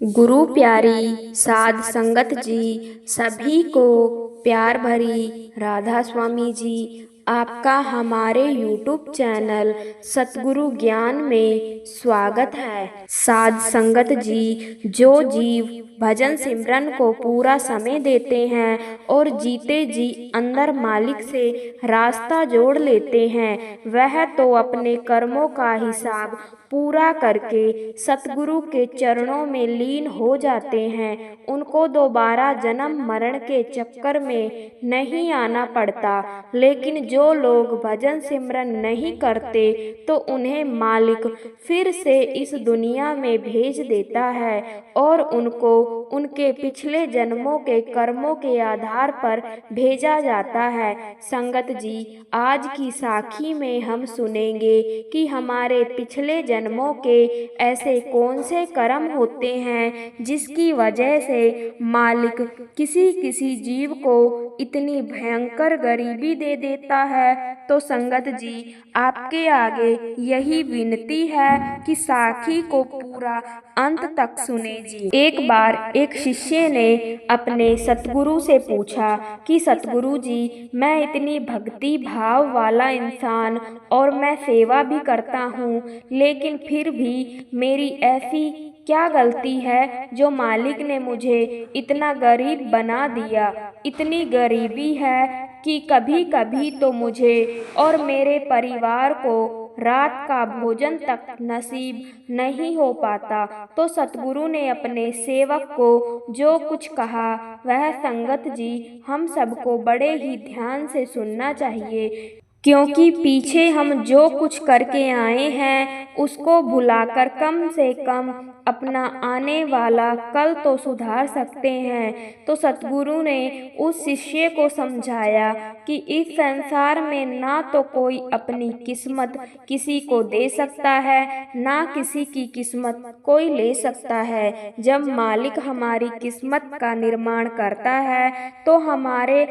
गुरु प्यारी साध संगत जी, सभी को प्यार भरी राधा स्वामी जी। आपका हमारे YouTube चैनल सतगुरु ज्ञान में स्वागत है। साध संगत जी, जो जीव भजन सिमरन को पूरा समय देते हैं और जीते जी अंदर मालिक से रास्ता जोड़ लेते हैं, वह तो अपने कर्मों का हिसाब पूरा करके सतगुरु के चरणों में लीन हो जाते हैं। उनको दोबारा जन्म मरण के चक्कर में नहीं आना पड़ता। लेकिन जो लोग भजन सिमरन नहीं करते तो उन्हें मालिक फिर से इस दुनिया में भेज देता है और उनको उनके पिछले जन्मों के कर्मों के आधार पर भेजा जाता है। संगत जी, आज की साखी में हम सुनेंगे कि हमारे पिछले जन्मों के ऐसे कौन से कर्म होते हैं जिसकी वजह से मालिक किसी किसी जीव को इतनी भयंकर गरीबी दे देता है। तो संगत जी, आपके आगे यही विनती है कि साखी को पूरा अंत तक सुने जी। एक बार एक शिष्य ने अपने सतगुरु से पूछा कि सतगुरु जी, मैं इतनी भक्ति भाव वाला इंसान और मैं सेवा भी करता हूँ, लेकिन फिर भी मेरी ऐसी क्या गलती है जो मालिक ने मुझे इतना गरीब बना दिया। इतनी गरीबी है कि कभी कभी तो मुझे और मेरे परिवार को रात का भोजन तक नसीब नहीं हो पाता। तो सतगुरु ने अपने सेवक को जो कुछ कहा वह संगत जी हम सबको बड़े ही ध्यान से सुनना चाहिए, क्योंकि पीछे हम जो कुछ करके आए हैं उसको भुलाकर कम से कम अपना आने वाला कल तो सुधार सकते हैं। तो सतगुरु ने उस शिष्य को समझाया कि इस संसार में ना तो कोई अपनी किस्मत किसी को दे सकता है, ना किसी की किस्मत कोई ले सकता है। जब मालिक हमारी किस्मत का निर्माण करता है तो हमारे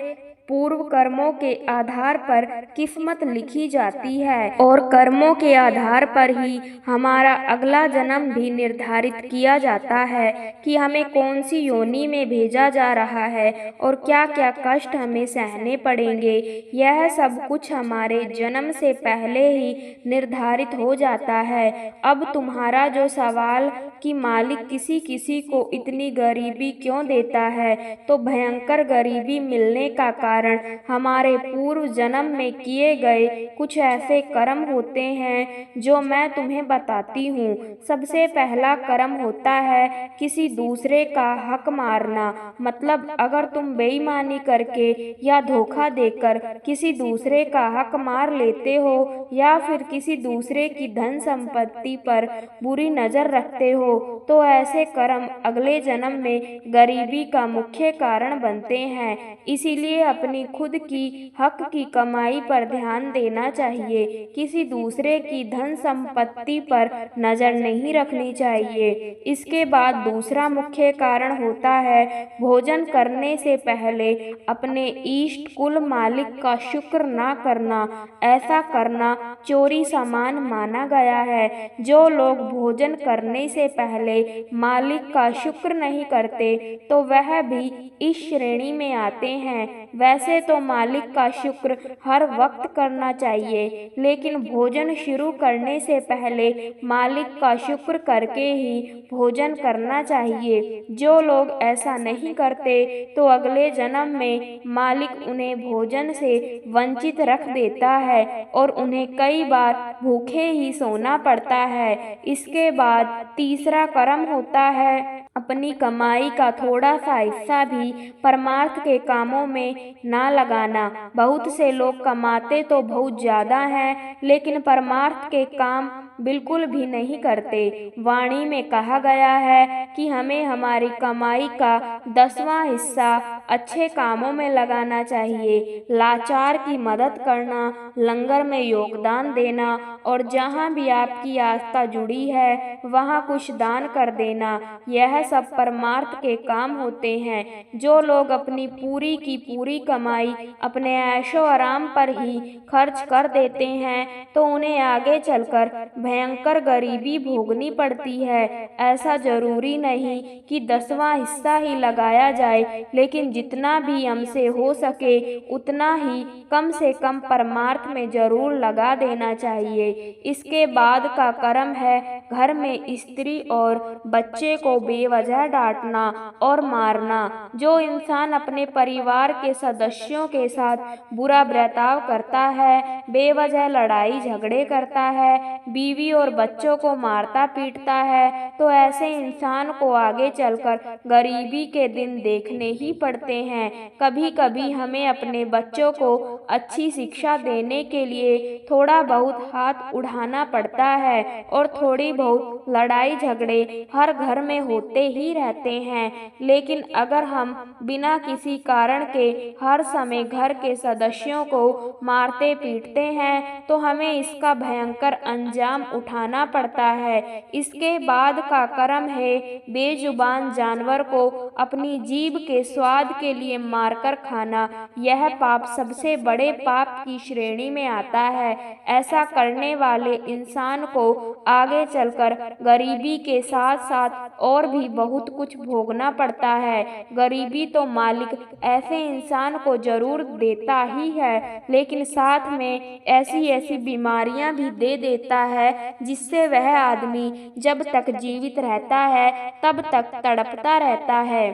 पूर्व कर्मों के आधार पर किस्मत लिखी जाती है और कर्मों के आधार पर ही हमारा अगला जन्म भी निर्धारित किया जाता है कि हमें कौन सी योनि में भेजा जा रहा है और क्या क्या कष्ट हमें सहने पड़ेंगे। यह सब कुछ हमारे जन्म से पहले ही निर्धारित हो जाता है। अब तुम्हारा जो सवाल कि मालिक किसी किसी को इतनी गरीबी क्यों देता है, तो भयंकर गरीबी मिलने का कारण हमारे पूर्व जन्म में किए गए कुछ ऐसे कर्म होते हैं जो मैं तुम्हें बताती हूँ। सबसे पहला कर्म होता है किसी दूसरे का हक मारना। मतलब अगर तुम बेईमानी करके या धोखा देकर किसी दूसरे का हक मार लेते हो या फिर किसी दूसरे की धन संपत्ति पर बुरी नजर रखते हो तो ऐसे कर्म अगले जन्म में गरीबी का मुख्य कारण बनते हैं। इसीलिए अपनी खुद की हक की कमाई पर ध्यान देना चाहिए, किसी दूसरे की धन संपत्ति पर नजर नहीं रखनी चाहिए। इसके बाद दूसरा मुख्य कारण होता है भोजन करने से पहले अपने इष्ट कुल मालिक का शुक्र ना करना। ऐसा करना चोरी समान माना गया है। जो लोग भोजन करने से पहले मालिक का शुक्र नहीं करते तो वह भी इस श्रेणी में आते हैं। वैसे तो मालिक का शुक्र हर वक्त करना चाहिए, लेकिन भोजन शुरू करने से पहले मालिक का शुक्र करके ही भोजन करना चाहिए। जो लोग ऐसा नहीं करते तो अगले जन्म में मालिक उन्हें भोजन से वंचित रख देता है और उन्हें कई बार भूखे ही सोना पड़ता है। इसके बाद तीसरा कर्म होता है अपनी कमाई का थोड़ा सा हिस्सा भी परमार्थ के कामों में ना लगाना। बहुत से लोग कमाते तो बहुत ज्यादा हैं, लेकिन परमार्थ के काम बिल्कुल भी नहीं करते। वाणी में कहा गया है कि हमें हमारी कमाई का 10वां हिस्सा अच्छे कामों में लगाना चाहिए। लाचार की मदद करना, लंगर में योगदान देना और जहाँ भी आपकी आस्था जुड़ी है वहाँ कुछ दान कर देना, यह सब परमार्थ के काम होते हैं। जो लोग अपनी पूरी की पूरी कमाई अपने ऐशो आराम पर ही खर्च कर देते हैं तो उन्हें आगे चलकर भयंकर गरीबी भोगनी पड़ती है। ऐसा जरूरी नहीं कि 10वां हिस्सा ही लगाया जाए, लेकिन जितना भी हमसे हो सके उतना ही कम से कम परमार्थ में जरूर लगा देना चाहिए। इसके बाद का कर्म है घर में स्त्री और बच्चे को बेवजह डांटना और मारना। जो इंसान अपने परिवार के सदस्यों के साथ बुरा बर्ताव करता है, बेवजह लड़ाई झगड़े करता है, बीवी और बच्चों को मारता पीटता है, तो ऐसे इंसान को आगे चलकर गरीबी के दिन देखने ही पड़ते हैं। कभी कभी हमें अपने बच्चों को अच्छी शिक्षा देने के लिए थोड़ा बहुत हाथ उठाना पड़ता है और थोड़ी बहुत लड़ाई झगड़े हर घर में होते ही रहते हैं। लेकिन अगर हम बिना किसी कारण के हर समय घर के सदस्यों को मारते पीटते हैं तो हमें इसका भयंकर अंजाम उठाना पड़ता है। इसके बाद का कर्म है बेजुबान जानवर को अपनी जीभ के स्वाद के लिए मारकर खाना। यह पाप सबसे बड़े पाप की श्रेणी में आता है। ऐसा करने वाले इंसान को आगे चलकर गरीबी के साथ साथ और भी बहुत कुछ भोगना पड़ता है। गरीबी तो मालिक ऐसे इंसान को जरूर देता ही है, लेकिन साथ में ऐसी ऐसी बीमारियां भी दे देता है जिससे वह आदमी जब तक जीवित रहता है तब तक तड़पता रहता है,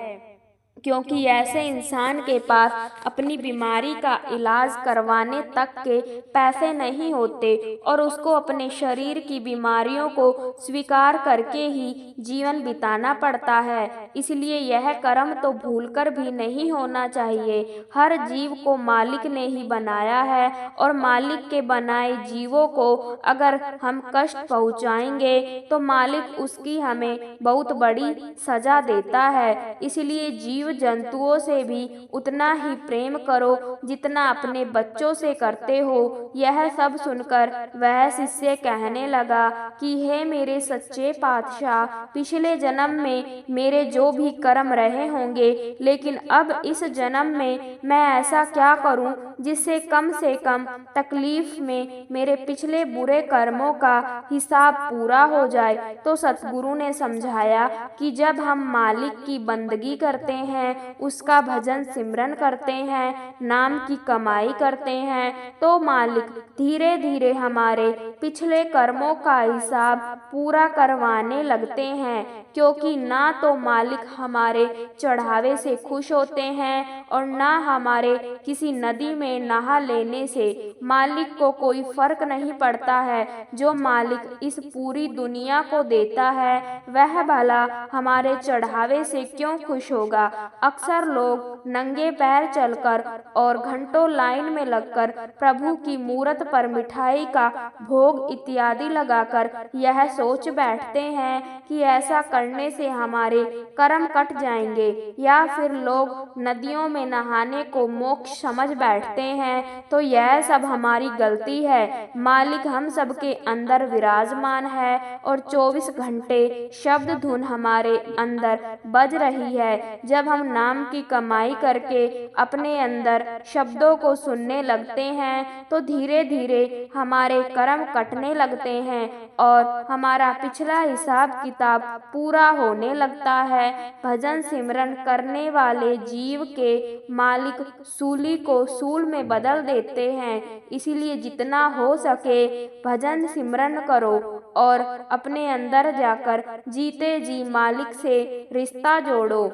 क्योंकि ऐसे इंसान के पास अपनी बीमारी का इलाज करवाने तक के पैसे नहीं होते और उसको अपने शरीर की बीमारियों को स्वीकार करके ही जीवन बिताना पड़ता है। इसलिए यह कर्म तो भूलकर भी नहीं होना चाहिए। हर जीव को मालिक ने ही बनाया है और मालिक के बनाए जीवों को अगर हम कष्ट पहुंचाएंगे तो मालिक उसकी हमें बहुत बड़ी सजा देता है। इसलिए जीव जंतुओं से भी उतना ही प्रेम करो जितना अपने बच्चों से करते हो। यह सब सुनकर वह शिष्य कहने लगा कि हे मेरे सच्चे पातशाह, पिछले जन्म में मेरे जो भी कर्म रहे होंगे, लेकिन अब इस जन्म में मैं ऐसा क्या करूं जिससे कम से कम तकलीफ में मेरे पिछले बुरे कर्मों का हिसाब पूरा हो जाए। तो सतगुरु ने समझाया कि जब हम मालिक की बंदगी करते हैं, उसका भजन सिमरन करते हैं, नाम की कमाई करते हैं, तो मालिक धीरे धीरे हमारे पिछले कर्मों का हिसाब पूरा करवाने लगते हैं। क्योंकि ना तो मालिक हमारे चढ़ावे से खुश होते हैं और ना हमारे किसी नदी में नहा लेने से। मालिक को कोई फर्क नहीं पड़ता है। जो मालिक इस पूरी दुनिया को देता है वह भला हमारे चढ़ावे से क्यों खुश होगा। अक्सर लोग नंगे पैर चलकर और घंटों लाइन में लगकर प्रभु की मूरत पर मिठाई का भोग इत्यादि लगाकर यह सोच बैठते हैं कि ऐसा करने से हमारे कर्म कट जाएंगे, या फिर लोग नदियों में नहाने को मोक्ष समझ बैठते हैं, तो यह सब हमारी गलती है। मालिक हम सबके अंदर विराजमान है और 24 घंटे शब्द धुन हमारे अंदर बज रही है। जब हम नाम की कमाई करके अपने अंदर शब्दों को सुनने लगते हैं तो धीरे धीरे हमारे कर्म कटने लगते हैं और हमारा पिछला हिसाब किताब पूरा होने लगता है। भजन सिमरन करने वाले जीव के मालिक सूली को सूल में बदल देते हैं। इसीलिए जितना हो सके भजन सिमरन करो और अपने अंदर जाकर जीते जी मालिक से रिश्ता जोड़ो।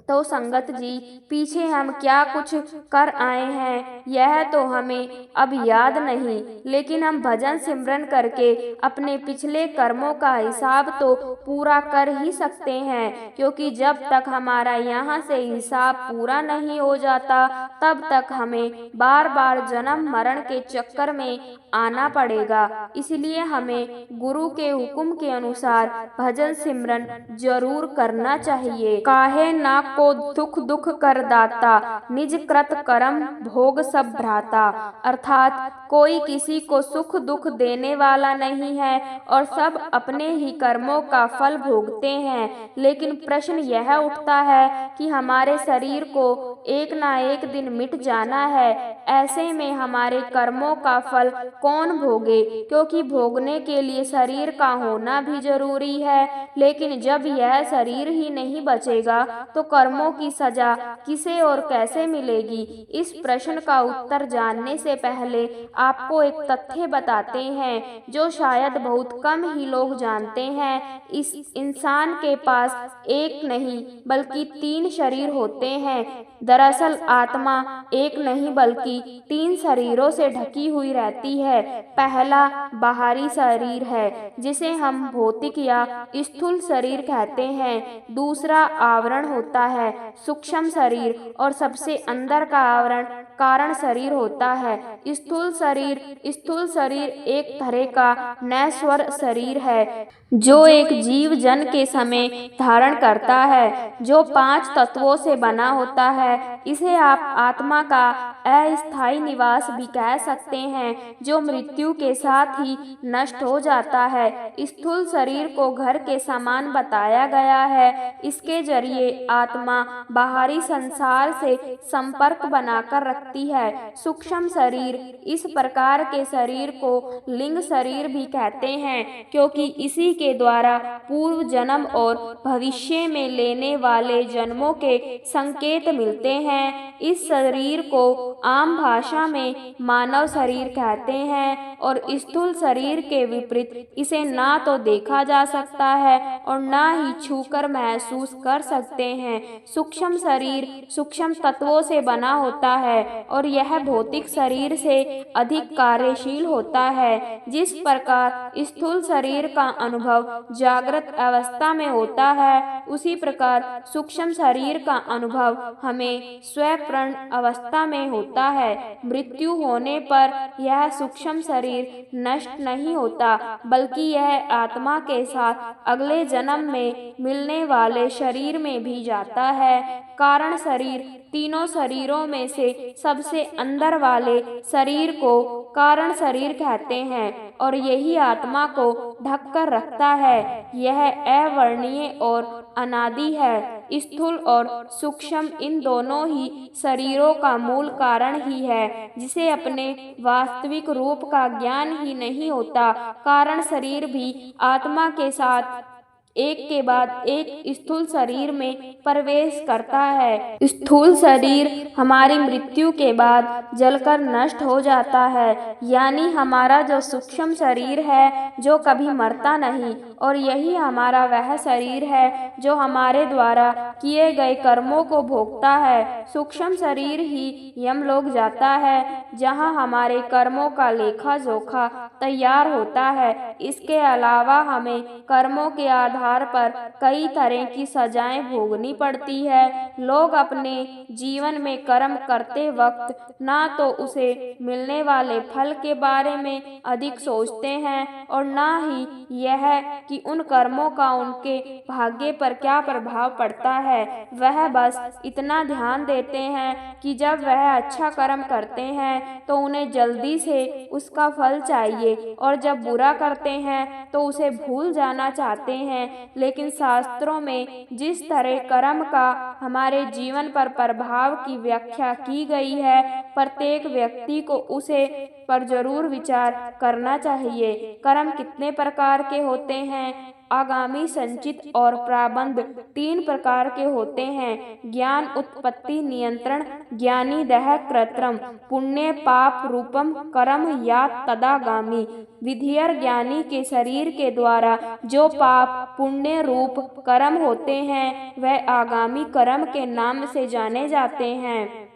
तो संगत जी, पीछे हम क्या कुछ कर आए हैं यह तो हमें अब याद नहीं, लेकिन हम भजन सिमरन करके अपने पिछले कर्मों का हिसाब तो पूरा कर ही सकते हैं। क्योंकि जब तक हमारा यहाँ से हिसाब पूरा नहीं हो जाता तब तक हमें बार बार जन्म मरण के चक्कर में आना पड़ेगा। इसलिए हमें गुरु के हुक्म के अनुसार भजन सिमरन जरूर करना चाहिए। काहे ना को सुख दुख कर दाता, निज कृत कर्म भोग सब भ्राता। अर्थात कोई किसी को सुख दुख देने वाला नहीं है और सब अपने ही कर्मों का फल भोगते हैं। लेकिन प्रश्न यह उठता है कि हमारे शरीर को एक ना एक दिन मिट जाना है, ऐसे में हमारे कर्मों का फल कौन भोगे, क्योंकि भोगने के लिए शरीर का होना भी जरूरी है। लेकिन जब यह शरीर ही नहीं बचेगा तो कर्मों की सजा किसे और कैसे मिलेगी? इस प्रश्न का उत्तर जानने से पहले आपको एक तथ्य बताते हैं जो शायद बहुत कम ही लोग जानते हैं। इस इंसान के पास एक नहीं बल्कि 3 शरीर होते हैं। दरअसल आत्मा एक नहीं बल्कि 3 शरीरों से ढकी हुई रहती है। पहला बाहरी शरीर है जिसे हम भौतिक या स्थूल शरीर कहते हैं। दूसरा आवरण होता है सूक्ष्म शरीर और सबसे अंदर का आवरण कारण शरीर होता है। स्थूल शरीर एक तरह का नश्वर शरीर है जो एक जीव जन के समय धारण करता है, जो 5 तत्वों से बना होता है। इसे आप आत्मा का अस्थायी निवास भी कह सकते हैं, जो मृत्यु के साथ ही नष्ट हो जाता है। स्थूल शरीर को घर के समान बताया गया है। इसके जरिए आत्मा बाहरी संसार से संपर्क बनाकर रखती है। सूक्ष्म शरीर, इस प्रकार के शरीर को लिंग शरीर भी कहते हैं, क्योंकि इसी के द्वारा पूर्व जन्म और भविष्य में लेने वाले जन्मों के संकेत मिलते हैं। इस शरीर को आम भाषा में मानव शरीर कहते हैं और स्थूल शरीर के विपरीत इसे ना तो देखा जा सकता है और ना ही छूकर महसूस कर सकते हैं। सूक्ष्म शरीर सूक्ष्म तत्वों से बना होता है और यह भौतिक शरीर से अधिक कार्यशील होता है। जिस प्रकार स्थूल शरीर का अनुभव जागृत अवस्था में होता है, उसी प्रकार सूक्ष्म शरीर का अनुभव हमें स्वप्न अवस्था में होता है। मृत्यु होने पर यह सूक्ष्म शरीर नष्ट नहीं होता, बल्कि यह आत्मा के साथ अगले जन्म में मिलने वाले शरीर में भी जाता है। कारण शरीर, तीनों शरीरों में से सबसे अंदर वाले शरीर को कारण शरीर कहते हैं और यही आत्मा को ढक कर रखता है। यह अवर्णनीय और अनादि है। स्थूल और सूक्ष्म इन दोनों ही शरीरों का मूल कारण ही है, जिसे अपने वास्तविक रूप का ज्ञान ही नहीं होता। कारण शरीर भी आत्मा के साथ एक के बाद एक स्थूल शरीर में प्रवेश करता है। स्थूल शरीर हमारी मृत्यु के बाद जलकर नष्ट हो जाता है, यानी हमारा जो सूक्ष्म शरीर है जो कभी मरता नहीं, और यही हमारा वह शरीर है जो हमारे द्वारा किए गए कर्मों को भोगता है। सूक्ष्म शरीर ही यमलोक जाता है, जहाँ हमारे कर्मों का लेखा जोखा तैयार होता है। इसके अलावा हमें कर्मों के आधार पर कई तरह की सजाएं भोगनी पड़ती है। लोग अपने जीवन में कर्म करते वक्त ना तो उसे मिलने वाले फल के बारे में अधिक सोचते हैं और ना ही यह कि उन कर्मों का उनके भाग्य पर क्या प्रभाव पड़ता है। वह बस इतना ध्यान देते हैं कि जब वह अच्छा कर्म करते हैं तो उन्हें जल्दी से उसका फल चाहिए, और जब बुरा करते हैं तो उसे भूल जाना चाहते हैं। लेकिन शास्त्रों में जिस तरह कर्म का हमारे जीवन पर प्रभाव की व्याख्या की गई है, प्रत्येक व्यक्ति को उसे पर जरूर विचार करना चाहिए। कर्म कितने प्रकार के होते हैं? आगामी, संचित और प्रारब्ध 3 प्रकार के होते हैं। ज्ञान उत्पत्ति नियंत्रण, ज्ञानी दह कृत्रम, पुण्य पाप रूपम कर्म या तदागामी। विधियर, ज्ञानी के शरीर के द्वारा जो पाप पुण्य रूप कर्म होते हैं वह आगामी कर्म के नाम से जाने जाते हैं।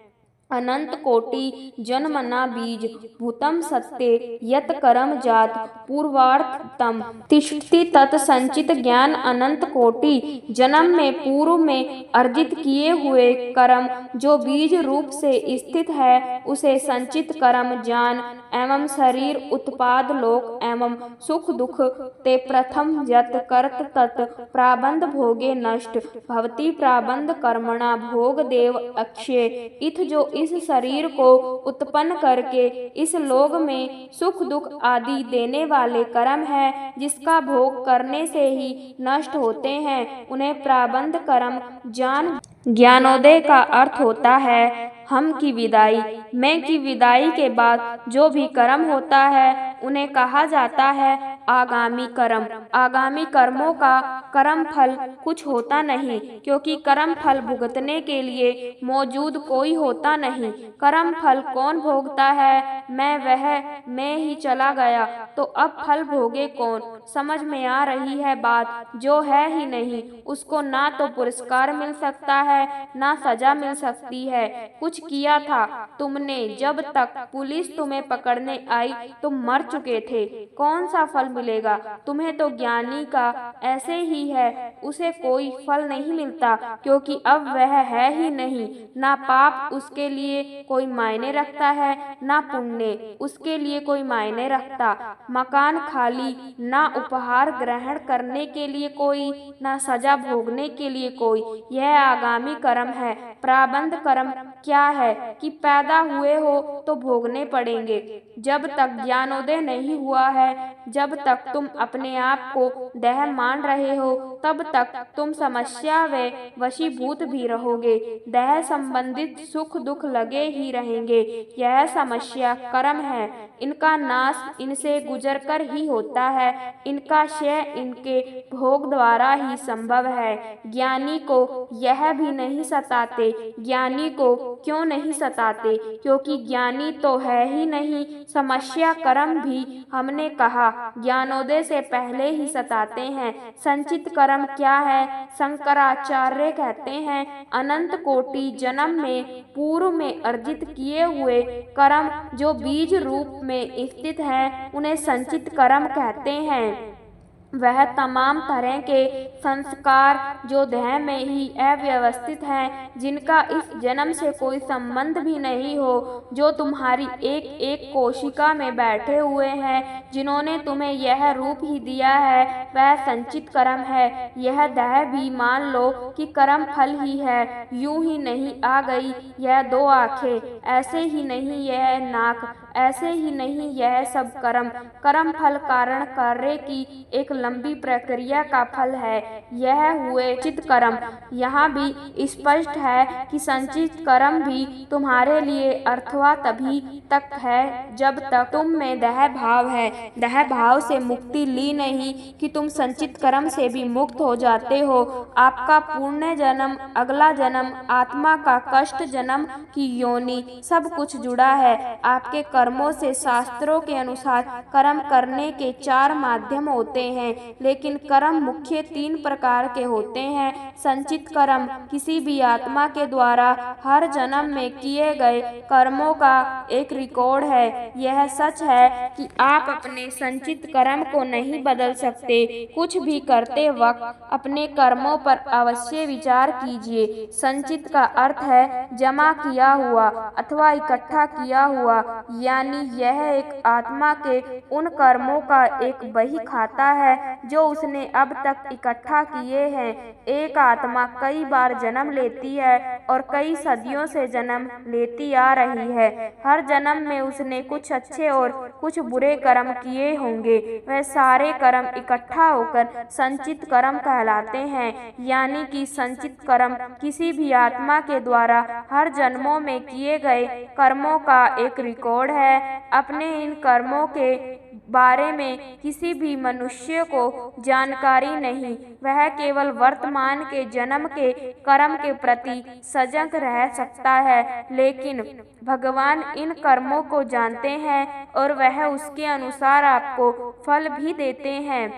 अनंत कोटि जन्मना बीज भूतम सत्ते यत कर्म जात पूर्वार्थतम तिष्ठति तत् संचित ज्ञान अनंत कोटि जन्म में पूर्व में अर्जित किए हुए कर्म जो बीज रूप से स्थित है उसे संचित कर्म जान एवं शरीर उत्पाद लोक एवं सुख दुख ते प्रथम यत कर्त तत् प्राबंध भोगे नष्ट भवती प्राबंध कर्मणा भोग देव अक्षय इथ जो इस शरीर को उत्पन्न करके इस लोक में सुख दुख आदि देने वाले कर्म है जिसका भोग करने से ही नष्ट होते हैं उन्हें प्राबंध कर्म जान। ज्ञानोदय का अर्थ होता है हम की विदाई, मैं की विदाई के बाद जो भी कर्म होता है उन्हें कहा जाता है आगामी कर्म। आगामी कर्मों का कर्म फल कुछ होता नहीं क्योंकि कर्म फल भुगतने के लिए मौजूद कोई होता नहीं। कर्म फल कौन भोगता है? मैं ही चला गया तो अब फल भोगे कौन? समझ में आ रही है बात? जो है ही नहीं उसको ना तो पुरस्कार मिल सकता है ना सजा मिल सकती है। कुछ किया था तुमने, जब तक पुलिस तुम्हें पकड़ने आई तुम मर चुके थे, कौन सा फल मिलेगा तुम्हें? तो ज्ञानी का ऐसे ही है, उसे कोई फल नहीं मिलता क्योंकि अब वह है ही नहीं। ना पाप उसके लिए कोई मायने रखता है ना पुण्य उसके लिए कोई मायने रखता। मकान खाली, ना उपहार ग्रहण करने के लिए कोई, ना सजा भोगने के लिए कोई। यह आगामी कर्म है। प्राबंध कर्म क्या है कि पैदा हुए हो तो भोगने पड़ेंगे। जब तक ज्ञानोदय नहीं हुआ है, जब तक तुम अपने आप को देह मान रहे हो तब तक तुम समस्या व वशीभूत भी रहोगे। देह संबंधित सुख दुख लगे ही रहेंगे। यह समस्या कर्म है। इनका नाश इनसे गुजर कर ही होता है। इनका क्षय इनके भोग द्वारा ही संभव है। ज्ञानी को यह भी नहीं सताते। ज्ञानी को क्यों नहीं सताते? क्योंकि ज्ञानी तो है ही नहीं। समस्या कर्म भी हमने कहा ज्ञानोदय से पहले ही सताते हैं। संचित कर्म क्या है? शंकराचार्य कहते हैं अनंत कोटि जन्म में पूर्व में अर्जित किए हुए कर्म जो बीज रूप में स्थित है उन्हें संचित कर्म कहते हैं। वह तमाम तरह के संस्कार जो देह में ही अव्यवस्थित हैं, जिनका इस जन्म से कोई संबंध भी नहीं हो, जो तुम्हारी एक एक कोशिका में बैठे हुए हैं, जिन्होंने तुम्हें यह रूप ही दिया है, वह संचित कर्म है। यह देह भी मान लो कि कर्म फल ही है। यूं ही नहीं आ गई यह दो आंखें, ऐसे ही नहीं यह नाक, ऐसे ही नहीं यह सब कर्म। कर्म फल कारण कार्य की एक लंबी प्रक्रिया का फल है। यह हुए चित कर्म। यहाँ भी स्पष्ट है कि संचित कर्म भी तुम्हारे लिए अथवा तभी तक है जब तक तुम में देह भाव है। देह भाव से मुक्ति ली नहीं कि तुम संचित कर्म से भी मुक्त हो जाते हो। आपका पुण्य जन्म, अगला जन्म, आत्मा का कष्ट जन्म की योनि, सब कुछ जुड़ा है। आपके कर्मों से शास्त्रों के अनुसार कर्म करने के 4 माध्यम होते हैं, लेकिन कर्म मुख्य 3 प्रकार के होते हैं। संचित कर्म किसी भी आत्मा के द्वारा हर जन्म में किए गए कर्मों का एक रिकॉर्ड है। यह सच है कि आप अपने संचित कर्म को नहीं बदल सकते। कुछ भी करते वक्त अपने कर्मों पर अवश्य विचार कीजिए। संचित का अर्थ है जमा किया हुआ अथवा इकट्ठा किया हुआ, यानी यह एक आत्मा के उन कर्मों का एक बही खाता है जो उसने अब तक इकट्ठा किए हैं। एक आत्मा कई बार जन्म लेती है और कई सदियों से जन्म लेती आ रही है। हर जन्म में उसने कुछ अच्छे और कुछ बुरे कर्म किए होंगे। वह सारे कर्म इकट्ठा होकर संचित कर्म कहलाते हैं। यानी कि संचित कर्म किसी भी आत्मा के द्वारा हर जन्मों में किए गए कर्मों का एक रिकॉर्ड है। अपने इन कर्मों के बारे में किसी भी मनुष्य को जानकारी नहीं। वह केवल वर्तमान के जन्म के कर्म के प्रति सजग रह सकता है, लेकिन भगवान इन कर्मों को जानते हैं और वह उसके अनुसार आपको फल भी देते हैं।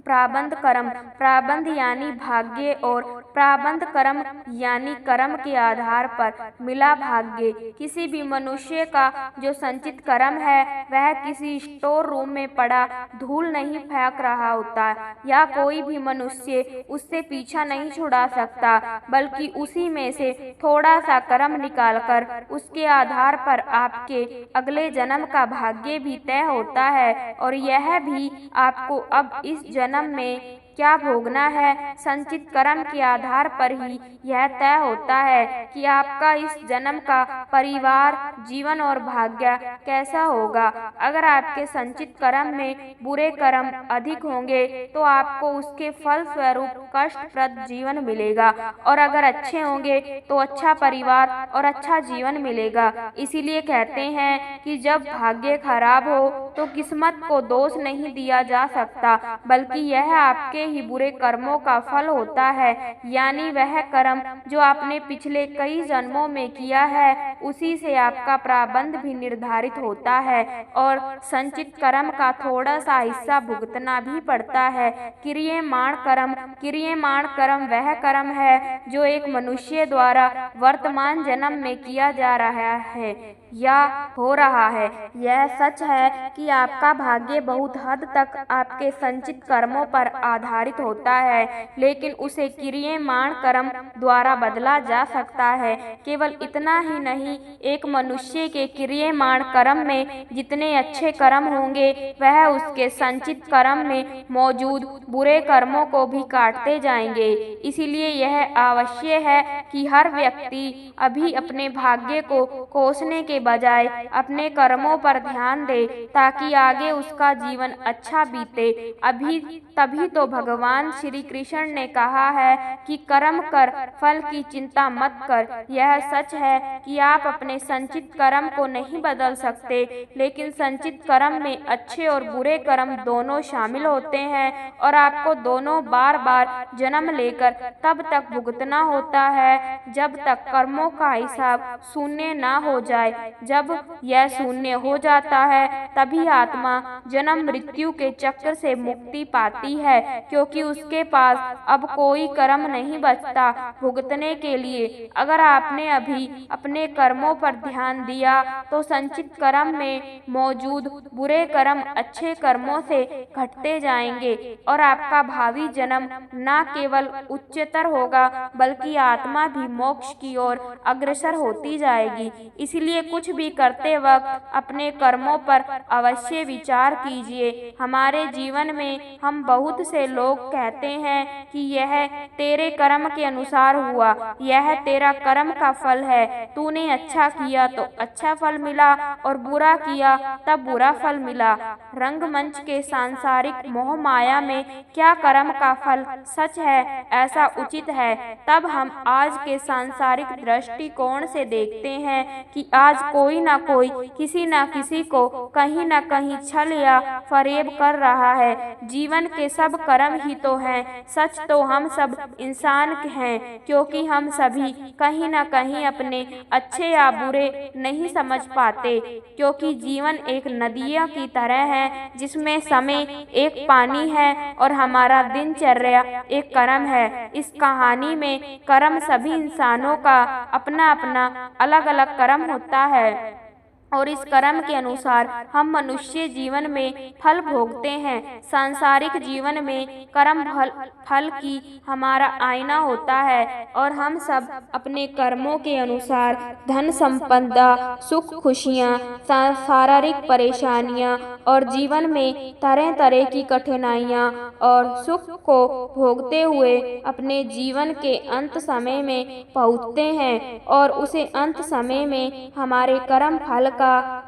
प्राबंध कर्म, प्राबंध यानी भाग्य और प्रारब्ध कर्म यानी कर्म के आधार पर मिला भाग्य। किसी भी मनुष्य का जो संचित कर्म है वह किसी स्टोर रूम में पड़ा धूल नहीं फेंक रहा होता, या कोई भी मनुष्य उससे पीछा नहीं छुड़ा सकता, बल्कि उसी में से थोड़ा सा कर्म निकालकर उसके आधार पर आपके अगले जन्म का भाग्य भी तय होता है। और यह भी आपको अब इस जन्म में क्या भोगना है, संचित कर्म के आधार पर ही यह तय होता है कि आपका इस जन्म का परिवार, जीवन और भाग्य कैसा होगा। अगर आपके संचित कर्म में बुरे कर्म अधिक होंगे तो आपको उसके फल स्वरूप कष्टप्रद जीवन मिलेगा, और अगर अच्छे होंगे तो अच्छा परिवार और अच्छा जीवन मिलेगा। इसीलिए कहते हैं कि जब भाग्य खराब हो तो किस्मत को दोष नहीं दिया जा सकता, बल्कि यह आपके ही बुरे कर्मों का फल होता है, यानी वह कर्म जो आपने पिछले कई जन्मों में किया है उसी से आपका प्रारब्ध भी निर्धारित होता है, और संचित कर्म का थोड़ा सा हिस्सा भुगतना भी पड़ता है। क्रियमाण कर्म वह कर्म है जो एक मनुष्य द्वारा वर्तमान जन्म में किया जा रहा है या हो रहा है। यह सच है कि आपका भाग्य बहुत हद तक आपके संचित कर्मों पर आधारित होता है, लेकिन उसे क्रियमाण कर्म द्वारा बदला जा सकता है। केवल इतना ही नहीं, एक मनुष्य के क्रियमाण कर्म में जितने अच्छे कर्म होंगे वह उसके संचित कर्म में मौजूद बुरे कर्मों को भी काटते जाएंगे। इसीलिए यह आवश्यक है कि हर व्यक्ति अभी अपने भाग्य को कोसने के बजाय अपने कर्मों पर ध्यान दे, ताकि आगे उसका जीवन अच्छा बीते। तभी तो भगवान श्री कृष्ण ने कहा है कि कर्म कर, फल की चिंता मत कर। यह सच है कि आप अपने संचित कर्म को नहीं बदल सकते, लेकिन संचित कर्म में अच्छे और बुरे कर्म दोनों शामिल होते हैं, और आपको दोनों बार बार जन्म लेकर तब तक भुगतना होता है जब तक कर्मों का हिसाब शून्य ना हो जाए। जब यह शून्य हो जाता है तभी आत्मा जन्म मृत्यु के चक्र से मुक्ति पाती है, क्योंकि उसके पास अब कोई कर्म नहीं बचता भुगतने के लिए। अगर आपने अभी अपने कर्मों पर ध्यान दिया तो संचित कर्म में मौजूद बुरे कर्म अच्छे कर्मों से घटते जाएंगे, और आपका भावी जन्म न केवल उच्चतर होगा बल्कि आत्मा भी मोक्ष की ओर अग्रसर होती जाएगी। इसलिए कुछ भी करते वक्त अपने कर्मों पर अवश्य विचार कीजिए। हमारे जीवन में हम बहुत से लोग कहते हैं कि यह तेरे कर्म के अनुसार हुआ, यह तेरा कर्म का फल है, तूने अच्छा किया तो अच्छा फल मिला और बुरा किया तब बुरा फल मिला। रंगमंच के सांसारिक मोह माया में क्या कर्म का फल सच है, ऐसा उचित है। तब हम आज के सांसारिक दृष्टिकोण से देखते हैं कि आज कोई ना कोई किसी न किसी को कहीं न कहीं छल या फरेब कर रहा है। जीवन के सब कर्म ही तो हैं, सच तो हम सब इंसान हैं, क्योंकि हम सभी कहीं न कहीं अपने अच्छे या बुरे नहीं समझ पाते, क्योंकि जीवन एक नदिया की तरह है जिसमें समय एक पानी है और हमारा दिनचर्या एक कर्म है। इस कहानी में कर्म सभी इंसानों का अपना अपना अलग अलग कर्म होता है, और इस कर्म के अनुसार हम मनुष्य जीवन में फल भोगते हैं। सांसारिक जीवन में कर्म फल की हमारा आईना होता है, और हम सब अपने कर्मों के अनुसार धन संपदा, सुख खुशियाँ, शारीरिक परेशानियाँ और जीवन में तरह तरह की कठिनाइयाँ और सुख को भोगते हुए अपने जीवन के अंत समय में पहुँचते हैं, और उसे अंत समय में हमारे कर्म फल का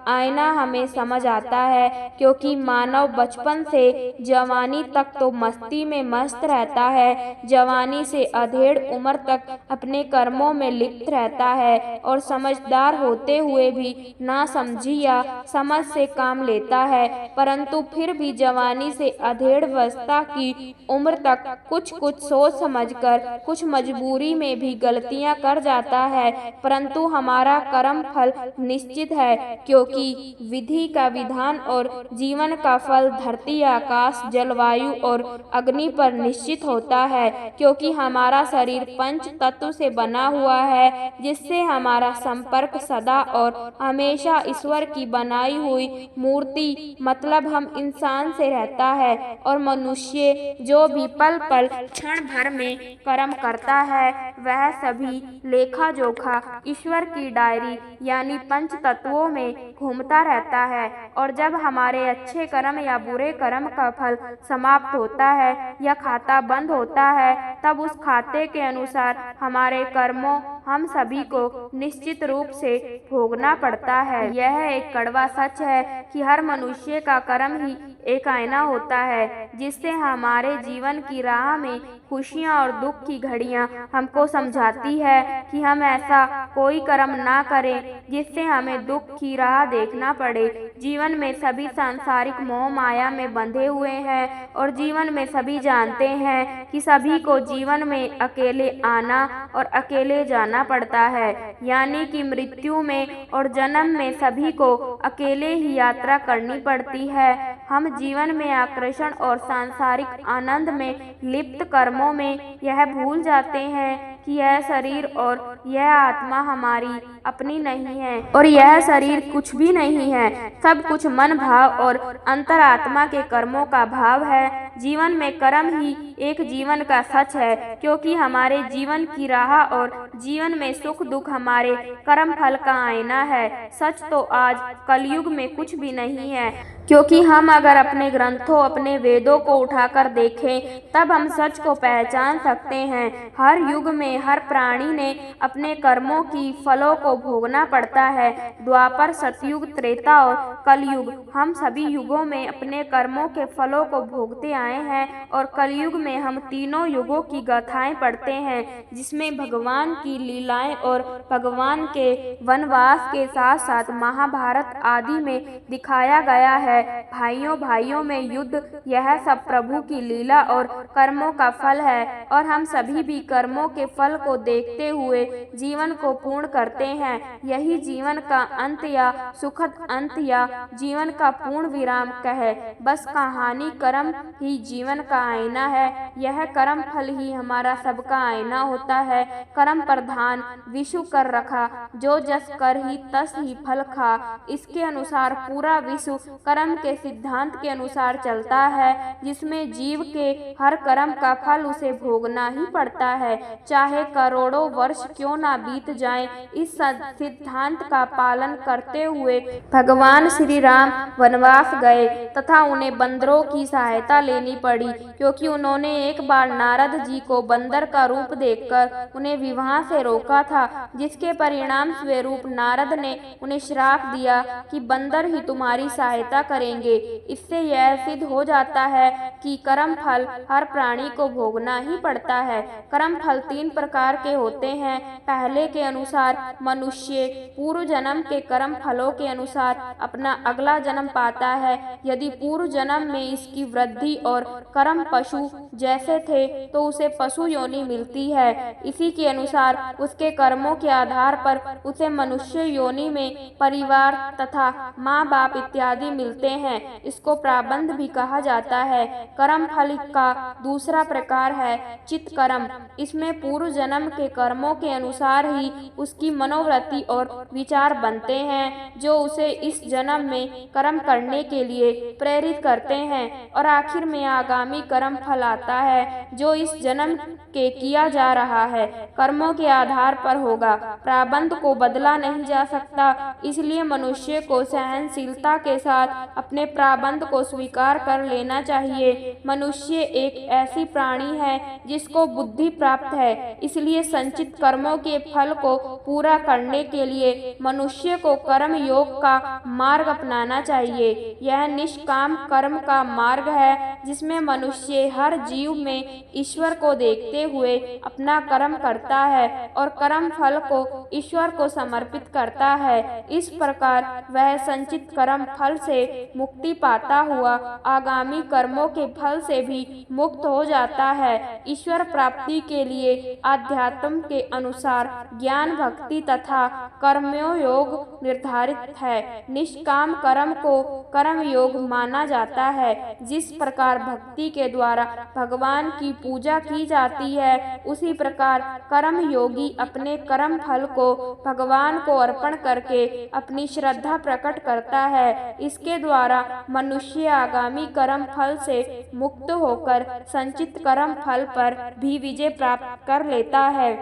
आईना हमें समझ आता है। क्योंकि मानव बचपन से जवानी तक तो मस्ती में मस्त रहता है, जवानी से अधेड़ उम्र तक अपने कर्मों में लिप्त रहता है, और समझदार होते हुए भी नासमझी या समझ से काम लेता है। है, परंतु फिर भी जवानी से अधेड़वस्था की उम्र तक कुछ कुछ सोच समझकर कुछ मजबूरी में भी गलतियां कर जाता है, परंतु हमारा कर्म फल निश्चित है, क्योंकि विधि का विधान और जीवन का फल धरती, आकाश, जलवायु और अग्नि पर निश्चित होता है, क्योंकि हमारा शरीर पंच तत्व से बना हुआ है, जिससे हमारा संपर्क सदा और हमेशा ईश्वर की बनाई हुई मूर्ति मतलब हम इंसान से रहता है। और मनुष्य जो भी पल पल क्षण भर में कर्म करता है वह सभी लेखा जोखा ईश्वर की डायरी यानी पंच तत्वों में घूमता रहता है। और जब हमारे अच्छे कर्म या बुरे कर्म का फल समाप्त होता है या खाता बंद होता है, तब उस खाते के अनुसार हमारे कर्मों हम सभी को निश्चित रूप से भोगना पड़ता है। यह एक कड़वा सच है कि हर मनुष्य का कर्म ही एक आईना होता है, जिससे हमारे जीवन की राह में खुशियाँ और दुख की घड़ियाँ हमको समझाती है कि हम ऐसा कोई कर्म ना करें जिससे हमें दुख की राह देखना पड़े। जीवन में सभी सांसारिक मोह माया में बंधे हुए हैं और जीवन में सभी जानते हैं कि सभी को जीवन में अकेले आना और अकेले जाना पड़ता है, यानी कि मृत्यु में और जन्म में सभी को अकेले ही यात्रा करनी पड़ती है। हम जीवन में आकर्षण और सांसारिक आनंद में लिप्त कर्मों में यह भूल जाते हैं कि यह शरीर और यह आत्मा हमारी अपनी नहीं है और यह शरीर कुछ भी नहीं है, सब कुछ मन भाव और अंतरात्मा के कर्मों का भाव है। जीवन में कर्म ही एक जीवन का सच है, क्योंकि हमारे जीवन की राह और जीवन में सुख दुख हमारे कर्म फल का आईना है। सच तो आज कलयुग में कुछ भी नहीं है, क्योंकि हम अगर अपने ग्रंथों अपने वेदों को उठाकर देखें तब हम सच को पहचान सकते हैं। हर युग में हर प्राणी ने अपने कर्मों की फलों को भोगना पड़ता है। द्वापर, सतयुग, त्रेता और कलयुग, हम सभी युगों में अपने कर्मों के फलों को भोगते आए हैं और कलयुग में हम तीनों युगों की गाथाएं पढ़ते हैं, जिसमें भगवान की लीलाएं और भगवान के वनवास के साथ साथ महाभारत आदि में दिखाया गया है। भाइयों भाइयों में युद्ध, यह सब प्रभु की लीला और कर्मों का फल है और हम सभी भी कर्मों के फल को देखते हुए जीवन को पूर्ण करते हैं। यही जीवन का अंत या सुखद अंत या जीवन का पूर्ण विराम कहे। बस कहानी कर्म ही जीवन का आईना है। यह कर्म फल ही हमारा सबका आईना होता है। कर्म प्रधान विश्व कर रखा, जो जस कर ही तस ही फल खा। इसके अनुसार पूरा विश्व कर्म के सिद्धांत के अनुसार चलता है, जिसमें जीव के हर कर्म का फल उसे भोगना ही पड़ता है, चाहे करोड़ों वर्ष क्यों ना बीत जाएं। इस सिद्धांत का पालन करते हुए भगवान श्री राम वनवास गए तथा उन्हें बंदरों की सहायता लेनी पड़ी, क्योंकि उन्होंने एक बार नारद जी को बंदर का रूप देखकर उन्हें विवाह से रोका था, जिसके परिणाम स्वरूप नारद ने उन्हें श्राप दिया कि बंदर ही तुम्हारी सहायता करेंगे। इससे यह सिद्ध हो जाता है कि कर्म फल हर प्राणी को भोगना ही पड़ता है। कर्म फल 3 प्रकार के होते हैं। पहले के अनुसार मनुष्य पूर्व जन्म के कर्म फलों के अनुसार अपना अगला जन्म पाता है। यदि पूर्व जन्म में इसकी वृद्धि और कर्म पशु जैसे थे तो उसे पशु योनि मिलती है। इसी के अनुसार उसके कर्मों के आधार पर उसे मनुष्य योनि में परिवार तथा माँ बाप इत्यादि मिलते हैं। इसको प्राबंध भी कहा जाता है। कर्म फल का दूसरा प्रकार है चित्त कर्म। इसमें पूर्व जन्म के कर्मों के अनुसार ही उसकी मनोवृत्ति और विचार बनते हैं, जो उसे इस जन्म में कर्म करने के लिए प्रेरित करते हैं और आखिर में आगामी कर्म फल आता है, जो इस जन्म के किया जा रहा है कर्मों के आधार पर होगा। प्राबंध को बदला नहीं जा सकता, इसलिए मनुष्य को सहनशीलता के साथ अपने प्राबंध को स्वीकार कर लेना चाहिए। मनुष्य एक ऐसी प्राणी है जिसको बुद्धि प्राप्त है, इसलिए संचित कर्मों के फल को पूरा करने के लिए मनुष्य को कर्म योग का मार्ग अपनाना चाहिए। यह निष्काम कर्म का मार्ग है, जिसमें मनुष्य हर जीव में ईश्वर को देखते हुए अपना कर्म करता है और कर्म फल को ईश्वर को समर्पित करता है। इस प्रकार वह संचित कर्म फल से मुक्ति पाता हुआ आगामी कर्मों के फल से भी मुक्त हो जाता है। ईश्वर प्राप्ति के लिए आध्यात्म के अनुसार ज्ञान, भक्ति तथा कर्मयोग निर्धारित है। निष्काम कर्म को कर्म योग माना जाता है। जिस प्रकार भक्ति के द्वारा भगवान की पूजा की जाती है, उसी प्रकार कर्म योगी अपने कर्म फल को भगवान को अर्पण करके अपनी श्रद्धा प्रकट करता है। इसके द्वारा मनुष्य आगामी कर्म फल से मुक्त होकर संचित कर्म फल पर भी विजय प्राप्त कर लेता है,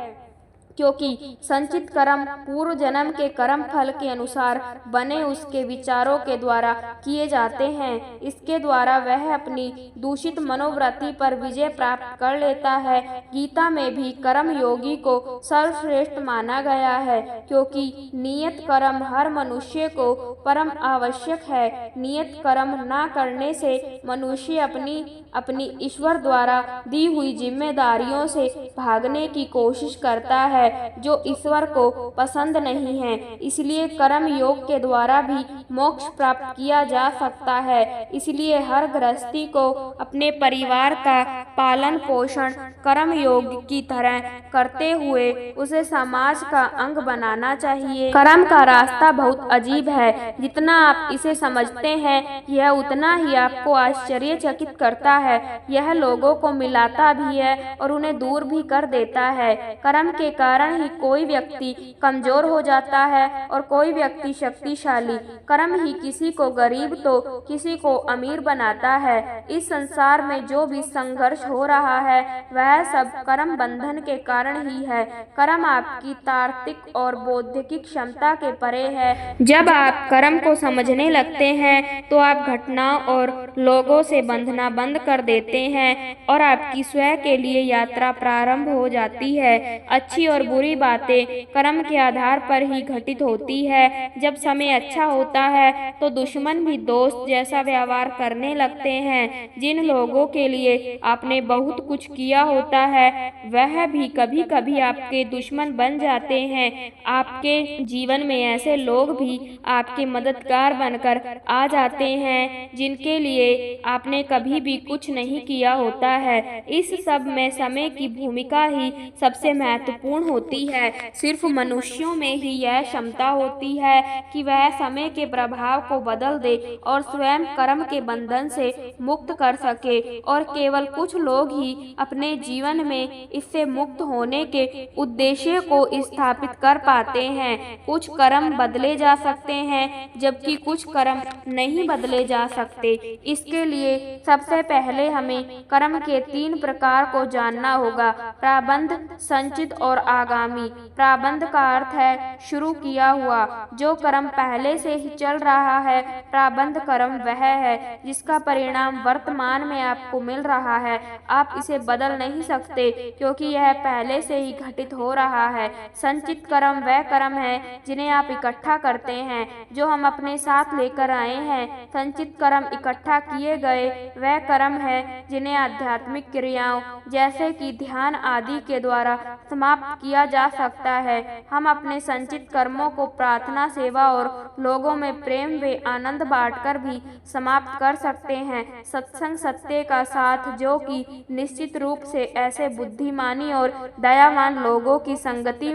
क्योंकि संचित कर्म पूर्व जन्म के कर्म फल के अनुसार बने उसके विचारों के द्वारा किए जाते हैं। इसके द्वारा वह अपनी दूषित मनोवृत्ति पर विजय प्राप्त कर लेता है। गीता में भी कर्म योगी को सर्वश्रेष्ठ माना गया है, क्योंकि नियत कर्म हर मनुष्य को परम आवश्यक है। नियत कर्म न करने से मनुष्य अपनी ईश्वर द्वारा दी हुई जिम्मेदारियों से भागने की कोशिश करता है, जो ईश्वर को पसंद नहीं है। इसलिए कर्म योग के द्वारा भी मोक्ष प्राप्त किया जा सकता है। इसलिए हर गृहस्थी को अपने परिवार का पालन पोषण कर्म योग की तरह करते हुए उसे समाज का अंग बनाना चाहिए। कर्म का रास्ता बहुत अजीब है। जितना आप इसे समझते हैं, यह उतना ही आपको आश्चर्यचकित करता है। यह लोगों को मिलाता भी है और उन्हें दूर भी कर देता है। कर्म के कारण ही कोई व्यक्ति कमजोर हो जाता है और कोई व्यक्ति शक्तिशाली। कर्म ही किसी को गरीब तो किसी को अमीर बनाता है। इस संसार में जो भी संघर्ष हो रहा है, वह सब कर्म बंधन के कारण ही है। कर्म आपकी तार्किक और बौद्धिक क्षमता के परे है। जब आप कर्म को समझने लगते हैं, तो आप घटनाओं और लोगों से बंधना बंद कर देते हैं और आपकी स्वयं के लिए यात्रा प्रारंभ हो जाती है। अच्छी और बुरी बातें कर्म के आधार पर ही घटित होती है। जब समय अच्छा होता है, तो दुश्मन भी दोस्त जैसा व्यवहार करने लगते हैं। जिन लोगों के लिए आपने बहुत कुछ किया होता है, वह भी कभी कभी आपके दुश्मन बन जाते हैं। आपके जीवन में ऐसे लोग भी आपके मददगार बनकर आ जाते हैं, जिनके लिए आपने कभी भी कुछ नहीं किया होता है। इस सब में समय की भूमिका ही सबसे महत्वपूर्ण होती है। सिर्फ मनुष्यों में ही यह क्षमता होती है कि वह समय के प्रभाव को बदल दे और स्वयं कर्म के बंधन से मुक्त कर सके, और केवल कुछ लोग ही अपने जीवन में इससे मुक्त होने के उद्देश्य को स्थापित कर पाते हैं। कुछ कर्म बदले जा सकते हैं, जबकि कुछ कर्म नहीं बदले जा सकते। इसके लिए सबसे पहले हमें कर्म के 3 प्रकार को जानना होगा: प्रारब्ध, संचित और आगामी। प्रारब्ध का अर्थ है शुरू किया हुआ, जो कर्म पहले से ही चल रहा है। प्रारब्ध कर्म वह है जिसका परिणाम वर्तमान में आपको मिल रहा है। आप इसे बदल नहीं सकते, क्योंकि यह पहले से ही घटित हो रहा है। संचित कर्म वह कर्म है जिन्हें आप इकट्ठा करते हैं, जो हम अपने साथ लेकर आए हैं। संचित कर्म इकट्ठा किए गए वह कर्म है जिन्हें आध्यात्मिक क्रियाओं जैसे कि ध्यान आदि के द्वारा समाप्त किया जा सकता है। हम अपने संचित कर्मों को प्रार्थना, सेवा और लोगों में प्रेम व आनंद बांटकर भी समाप्त कर सकते हैं। सत्संग सत्य का साथ, जो कि निश्चित रूप से ऐसे बुद्धिमानी और दयावान लोगों की संगति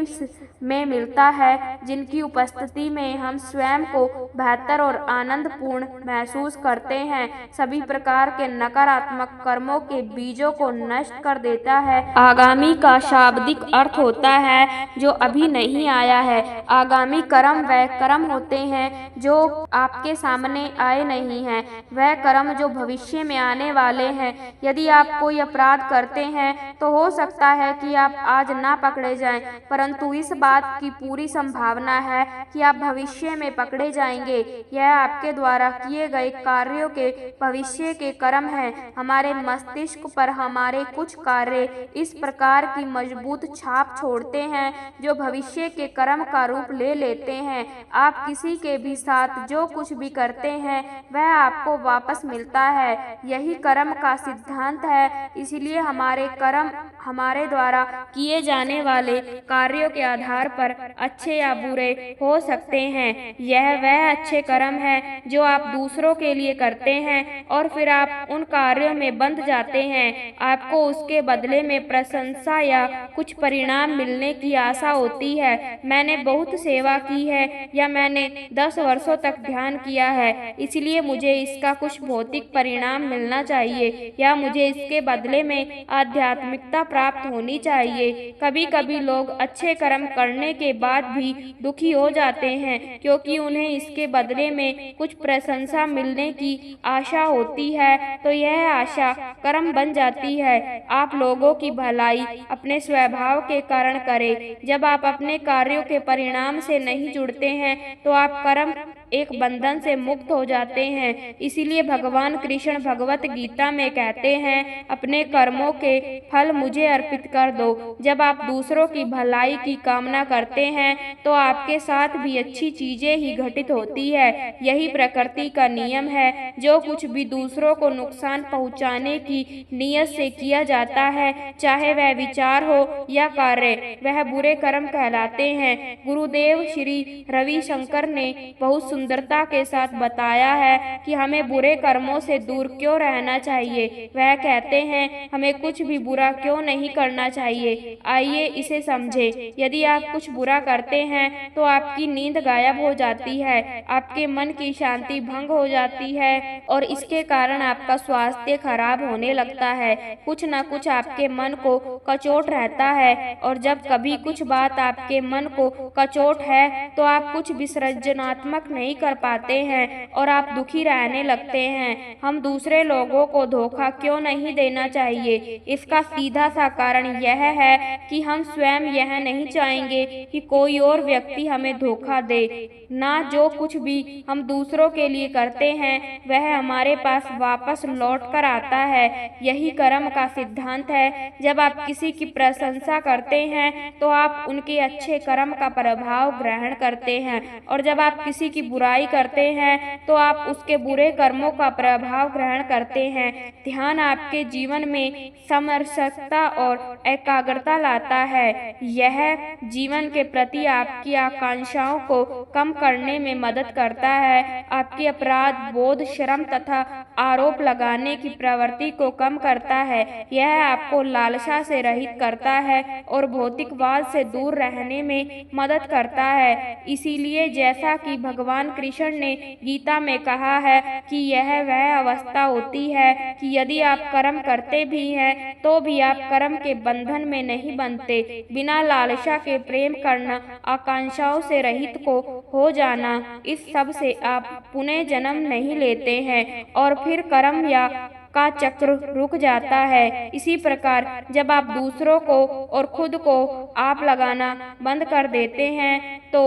में मिलता है, जिनकी उपस्थिति में हम स्वयं को बेहतर और आनंदपूर्ण महसूस करते हैं, सभी प्रकार के नकारात्मक कर्मों के बीजों को नष्ट कर देता है। आगामी का शाब्दिक अर्थ होता है जो अभी नहीं आया है। आगामी कर्म वह कर्म होते हैं जो आपके सामने आए नहीं हैं, वह कर्म जो भविष्य में आने वाले हैं। यदि आप कोई अपराध करते हैं, तो हो सकता है कि आप आज ना पकड़े जाएं, परंतु इस बात की पूरी संभावना है कि आप भविष्य में पकड़े जाएंगे। यह आपके द्वारा किए गए कार्यों के भविष्य के कर्म हैं। हमारे मस्तिष्क पर हमारे कुछ कार्य इस प्रकार की मजबूत छाप छोड़ छोड़ते हैं जो भविष्य के कर्म का रूप ले लेते हैं। आप किसी के भी साथ जो कुछ भी करते हैं वह आपको वापस मिलता है, यही कर्म का सिद्धांत है। इसलिए हमारे कर्म हमारे द्वारा किए जाने वाले कार्यों के आधार पर अच्छे या बुरे हो सकते हैं। यह वह अच्छे कर्म है जो आप दूसरों के लिए करते हैं और फिर आप उन कार्यों में बंध जाते हैं। आपको उसके बदले में प्रशंसा या कुछ परिणाम मिलने की आशा होती है। मैंने बहुत सेवा की है या मैंने 10 वर्षों तक ध्यान किया है, इसलिए मुझे इसका कुछ भौतिक परिणाम मिलना चाहिए या मुझे इसके बदले में आध्यात्मिकता प्राप्त होनी चाहिए। कभी कभी लोग अच्छे कर्म करने के बाद भी दुखी हो जाते हैं क्योंकि उन्हें इसके बदले में कुछ प्रशंसा मिलने की आशा होती है, तो यह आशा कर्म बन जाती है। आप लोगों की भलाई अपने स्वभाव के कारण करें। जब आप अपने कार्यों के परिणाम से नहीं जुड़ते हैं तो आप कर्म एक बंधन से मुक्त हो जाते हैं। इसीलिए भगवान कृष्ण भगवत गीता में कहते हैं, अपने कर्मों के फल मुझे अर्पित कर दो। जब आप दूसरों की भलाई की कामना करते हैं तो आपके साथ भी अच्छी चीजें ही घटित होती है। यही प्रकृति का नियम है। जो कुछ भी दूसरों को नुकसान पहुंचाने की नीयत से किया जाता है, चाहे वह विचार हो या कार्य, वह बुरे कर्म कहलाते हैं। गुरुदेव श्री रविशंकर ने बहुत सुंदरता के साथ बताया है कि हमें बुरे कर्मों से दूर क्यों रहना चाहिए। वह कहते हैं, हमें कुछ भी बुरा क्यों नहीं करना चाहिए। आइए इसे समझें। यदि आप कुछ बुरा करते हैं तो आपकी नींद गायब हो जाती है, आपके मन की शांति भंग हो जाती है और इसके कारण आपका स्वास्थ्य खराब होने लगता है। कुछ न कुछ आपके मन को कचोट रहता है और जब कभी कुछ बात आपके मन को कचोट है तो आप कुछ भी सृजनात्मक नहीं कर पाते हैं और आप दुखी रहने लगते हैं। हम दूसरे लोगों को धोखा क्यों नहीं देना चाहिए? इसका सीधा सा कारण यह है कि हम स्वयं यह नहीं चाहेंगे कि कोई और व्यक्ति हमें धोखा दे। ना जो कुछ भी हम दूसरों के लिए करते हैं वह हमारे पास वापस लौट कर आता है। यही कर्म का सिद्धांत है। जब आप किसी की प्रशंसा करते हैं तो आप उनके अच्छे कर्म का प्रभाव ग्रहण करते हैं और जब आप किसी की बुराई करते हैं तो आप उसके बुरे कर्मों का प्रभाव ग्रहण करते हैं। ध्यान आपके जीवन में समरसता और एकाग्रता लाता है। यह जीवन के प्रति आपकी आकांक्षाओं को कम करने में मदद करता है। आपकी अपराध बोध, शर्म तथा आरोप लगाने की प्रवृत्ति को कम करता है। यह आपको लालसा से रहित करता है और भौतिकवाद से दूर रहने में मदद करता है। इसीलिए जैसा कि भगवान कृष्ण ने गीता में कहा है कि यह वह अवस्था होती है कि यदि आप कर्म करते भी हैं तो भी आप कर्म के बंधन में नहीं बनते। बिना लालसा के प्रेम करना, आकांक्षाओं से रहित को हो जाना, इस सब से आप पुनः जन्म नहीं लेते हैं और फिर कर्म या का चक्र रुक जाता है। इसी प्रकार जब आप दूसरों को और खुद को आप लगाना बंद कर देते हैं तो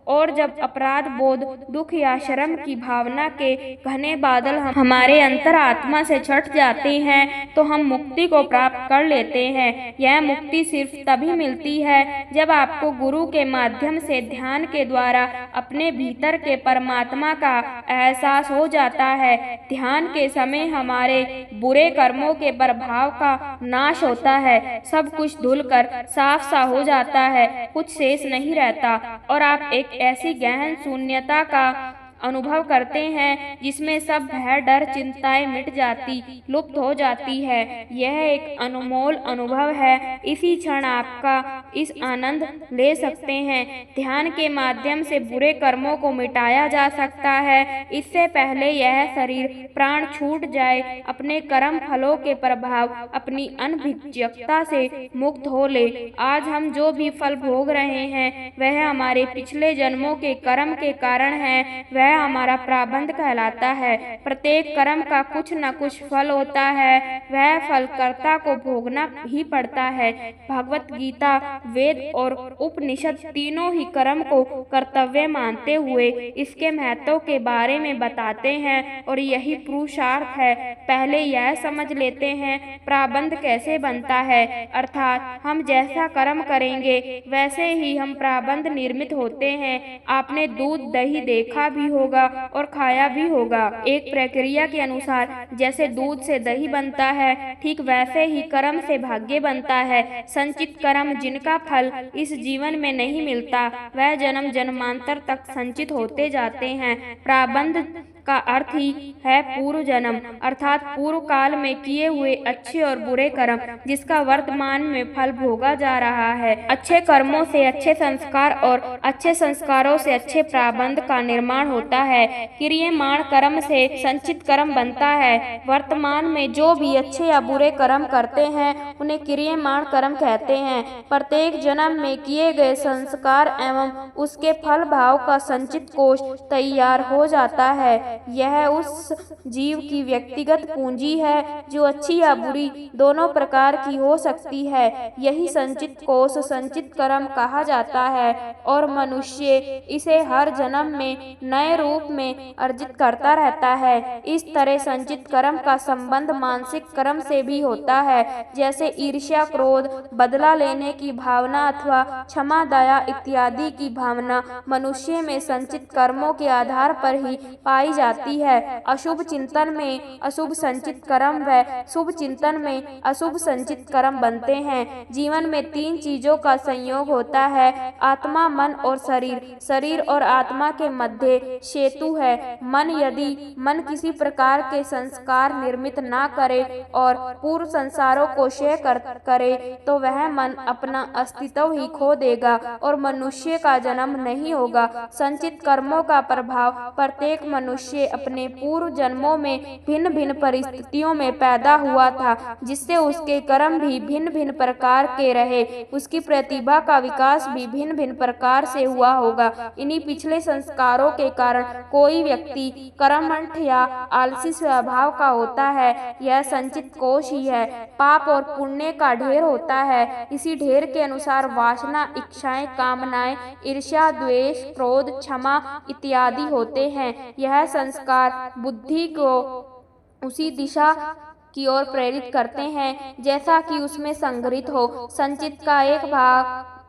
और जब अपराध बोध, दुख या शर्म की भावना के घने बादल हमारे अंतर आत्मा से छट जाते हैं तो हम मुक्ति को प्राप्त कर लेते हैं। यह मुक्ति सिर्फ तभी मिलती है जब आपको गुरु के माध्यम से ध्यान के द्वारा अपने भीतर के परमात्मा का एहसास हो जाता है। ध्यान के समय हमारे बुरे कर्मों के प्रभाव का नाश होता है। सब कुछ धुलकर साफ सा हो जाता है, कुछ शेष नहीं रहता और आप एक ऐसी गहन शून्यता का अनुभव करते हैं जिसमें सब भय, डर, चिंताएं मिट जाती, लुप्त हो जाती है। यह एक अनमोल अनुभव है। इसी क्षण आपका इस आनंद ले सकते हैं। ध्यान के माध्यम से बुरे कर्मों को मिटाया जा सकता है। इससे पहले यह शरीर प्राण छूट जाए, अपने कर्म फलों के प्रभाव, अपनी अनभिज्ञता से मुक्त हो ले। आज हम जो भी फल भोग रहे हैं वह हमारे पिछले जन्मों के कर्म के कारण है। वह वह हमारा प्रारब्ध कहलाता है। प्रत्येक कर्म का कुछ न कुछ फल होता है, वह फल कर्ता को भोगना ही पड़ता है। भगवत गीता, वेद और उपनिषद तीनों ही कर्म को कर्तव्य मानते हुए इसके महत्व के बारे में बताते हैं और यही पुरुषार्थ है। पहले यह समझ लेते हैं प्रारब्ध कैसे बनता है, अर्थात हम जैसा कर्म करेंगे वैसे ही हम प्रारब्ध निर्मित होते हैं। आपने दूध दही देखा भी होगा और खाया भी होगा। एक प्रक्रिया के अनुसार जैसे दूध से दही बनता है, ठीक वैसे ही कर्म से भाग्य बनता है। संचित कर्म जिनका फल इस जीवन में नहीं मिलता, वह जन्म जन्मांतर तक संचित होते जाते हैं। प्रारब्ध का अर्थ ही है पूर्व जन्म, अर्थात पूर्व काल में किए हुए अच्छे और बुरे कर्म जिसका वर्तमान में फल भोगा जा रहा है। अच्छे कर्मों से अच्छे संस्कार और अच्छे संस्कारों से अच्छे प्रारब्ध का निर्माण होता है। क्रियमाण कर्म से संचित कर्म बनता है। वर्तमान में जो भी अच्छे या बुरे कर्म करते हैं उन्हें क्रियमाण कर्म कहते हैं। प्रत्येक जन्म में किए गए संस्कार एवं उसके फल भाव का संचित कोष तैयार हो जाता है। यह उस जीव की व्यक्तिगत पूंजी है जो अच्छी या बुरी दोनों प्रकार की हो सकती है। यही संचित कोष संचित कर्म कहा जाता है और मनुष्य इसे हर जन्म में नए रूप में अर्जित करता रहता है। इस तरह संचित कर्म का संबंध मानसिक कर्म से भी होता है, जैसे ईर्ष्या, क्रोध, बदला लेने की भावना अथवा क्षमा, दया इत्यादि की भावना मनुष्य में संचित कर्मों के आधार पर ही पाई जाती है। अशुभ चिंतन में अशुभ संचित कर्म व शुभ चिंतन में अशुभ संचित कर्म बनते हैं। जीवन में तीन चीजों का संयोग होता है, आत्मा, मन और शरीर। शरीर और आत्मा के मध्य सेतु है मन। यदि मन किसी प्रकार के संस्कार निर्मित ना करे और पूर्व संसारों को क्षय करे तो वह मन अपना अस्तित्व ही खो देगा और मनुष्य का जन्म नहीं होगा। संचित कर्मों का प्रभाव प्रत्येक मनुष्य अपने पूर्व जन्मों में भिन्न भिन्न परिस्थितियों में पैदा हुआ था, जिससे उसके कर्म भी भिन्न भिन्न प्रकार के रहे। उसकी प्रतिभा का विकास भी भिन्न भिन्न प्रकार से हुआ होगा। इन्हीं पिछले संस्कारों के कारण कोई व्यक्ति कर्मठ या आलसी स्वभाव का होता है। यह संचित कोष ही है। पाप और पुण्य का ढेर होता है। इसी ढेर के अनुसार वासना, इच्छाएं, कामनाएं, ईर्ष्या, द्वेष, क्रोध, क्षमा इत्यादि होते हैं। यह संस्कार बुद्धि को उसी दिशा की ओर प्रेरित करते हैं जैसा कि उसमें संग्रहित हो। संचित का एक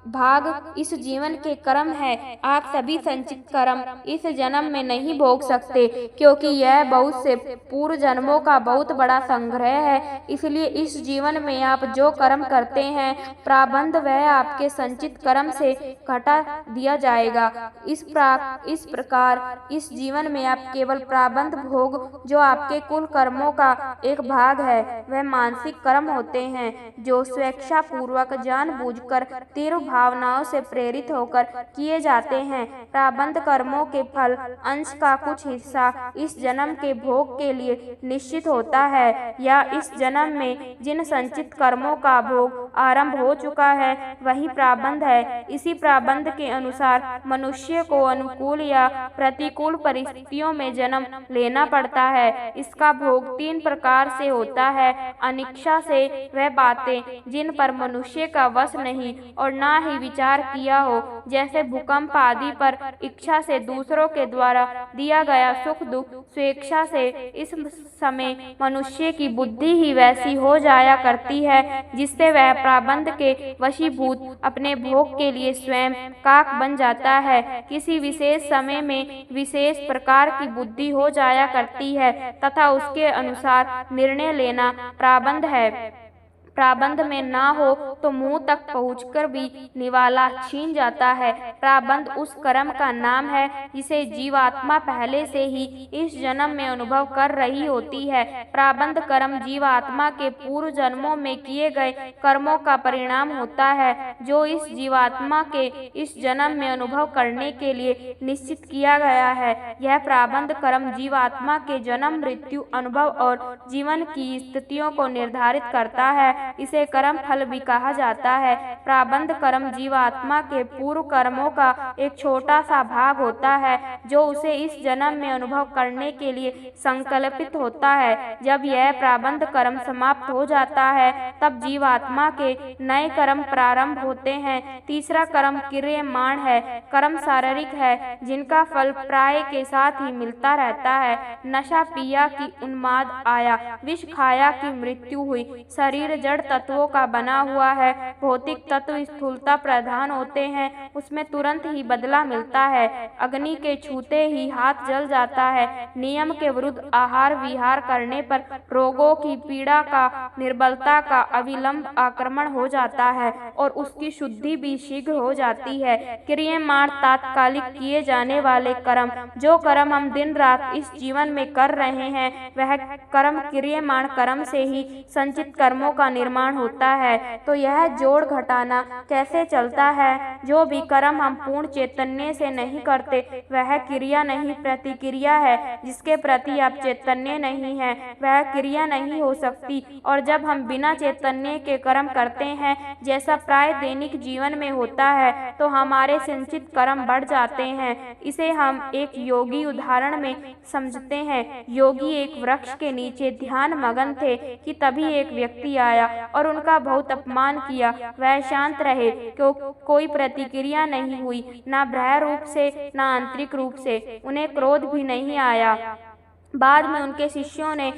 भाग इस जीवन के कर्म है। आप सभी संचित कर्म इस जन्म में नहीं भोग सकते, क्योंकि यह बहुत से पूर्व जन्मों का बहुत बड़ा संग्रह है। इसलिए इस जीवन में आप जो कर्म करते हैं प्रारब्ध वह आपके संचित कर्म से घटा दिया जाएगा। इस प्रकार इस जीवन में आप केवल प्रारब्ध भोग जो आपके कुल कर्मों का एक भाग है वह मानसिक कर्म होते हैं, जो स्वेच्छा पूर्वक जानबूझकर तीव्र भावनाओं से प्रेरित होकर किए जाते हैं। प्रारब्ध कर्मों के फल अंश का कुछ हिस्सा इस जन्म के भोग के लिए निश्चित होता है, या इस जन्म में जिन संचित कर्मों का भोग आरंभ हो चुका है वही प्रारब्ध है। इसी प्रारब्ध के अनुसार मनुष्य को अनुकूल या प्रतिकूल परिस्थितियों में जन्म लेना पड़ता है। इसका भोग तीन प्रकार से होता है। अनिच्छा से वह बातें जिन पर मनुष्य का वश नहीं और ना ही विचार किया हो, जैसे भूकंप आदि पर इच्छा से दूसरों के द्वारा दिया गया सुख दुख। स्वेच्छा से इस समय मनुष्य की बुद्धि ही वैसी हो जाया करती है जिससे वह प्रारब्ध के वशीभूत अपने भोग के लिए स्वयं काक बन जाता है। किसी विशेष समय में विशेष प्रकार की बुद्धि हो जाया करती है तथा उसके अनुसार निर्णय लेना प्रारब्ध है। प्रारब्ध में ना हो तो मुंह तक पहुंचकर भी निवाला छीन जाता है। प्रारब्ध उस कर्म का नाम है जिसे जीवात्मा पहले से ही इस जन्म में अनुभव कर रही होती है। प्रारब्ध कर्म जीवात्मा के पूर्व जन्मों में किए गए कर्मों का परिणाम होता है, जो इस जीवात्मा के इस जन्म में अनुभव करने के लिए निश्चित किया गया है। यह प्रारब्ध कर्म जीवात्मा के जन्म, मृत्यु, अनुभव और जीवन की स्थितियों को निर्धारित करता है। इसे कर्म फल भी कहा जाता है। प्रारब्ध कर्म जीवात्मा के पूर्व कर्मों का एक छोटा सा भाग होता है जो उसे इस जन्म में अनुभव करने के लिए संकल्पित होता है। जब यह प्रारब्ध कर्म समाप्त हो जाता है तब जीवात्मा के नए कर्म प्रारंभ होते हैं। तीसरा कर्म क्रियमाण है। कर्म शारीरिक है जिनका फल प्राय के साथ ही मिलता रहता है। नशा पिया कि उन्माद आया, विष खाया कि मृत्यु हुई। शरीर जड़ तत्वों का बना हुआ है। भौतिक तत्व स्थूलता प्रधान होते हैं, उसमें तुरंत ही बदला मिलता है। अग्नि के छूते ही हाथ जल जाता है। नियम के विरुद्ध आहार विहार करने पर रोगों की पीड़ा का, निर्बलता का अविलंब आक्रमण हो जाता है और उसकी शुद्धि भी शीघ्र हो जाती है। क्रियमाण तात्कालिक किए जाने वाले कर्म, जो कर्म हम दिन रात इस जीवन में कर रहे हैं, वह कर्म क्रियमाण कर्म से ही संचित कर्मों का निर्माण होता है। तो यह जोड़ घटाना कैसे चलता है? जो भी कर्म हम पूर्ण चैतन्य से नहीं करते वह क्रिया नहीं प्रतिक्रिया है। जिसके प्रति आप चैतन्य नहीं है वह क्रिया नहीं हो सकती। और जब हम बिना चैतन्य के कर्म करते हैं, जैसा प्राय दैनिक जीवन में होता है, तो हमारे संचित कर्म बढ़ जाते हैं। इसे हम एक योगी उदाहरण में समझते हैं। योगी एक वृक्ष के नीचे ध्यान मगन थे कि तभी एक व्यक्ति आया और उनका बहुत अपमान किया। वह शांत रहे, क्यों कोई प्रतिक्रिया नहीं हुई, ना बाह्य रूप से ना आंतरिक रूप से। उन्हें क्रोध भी नहीं आया। बाद में उनके शिष्यों ने,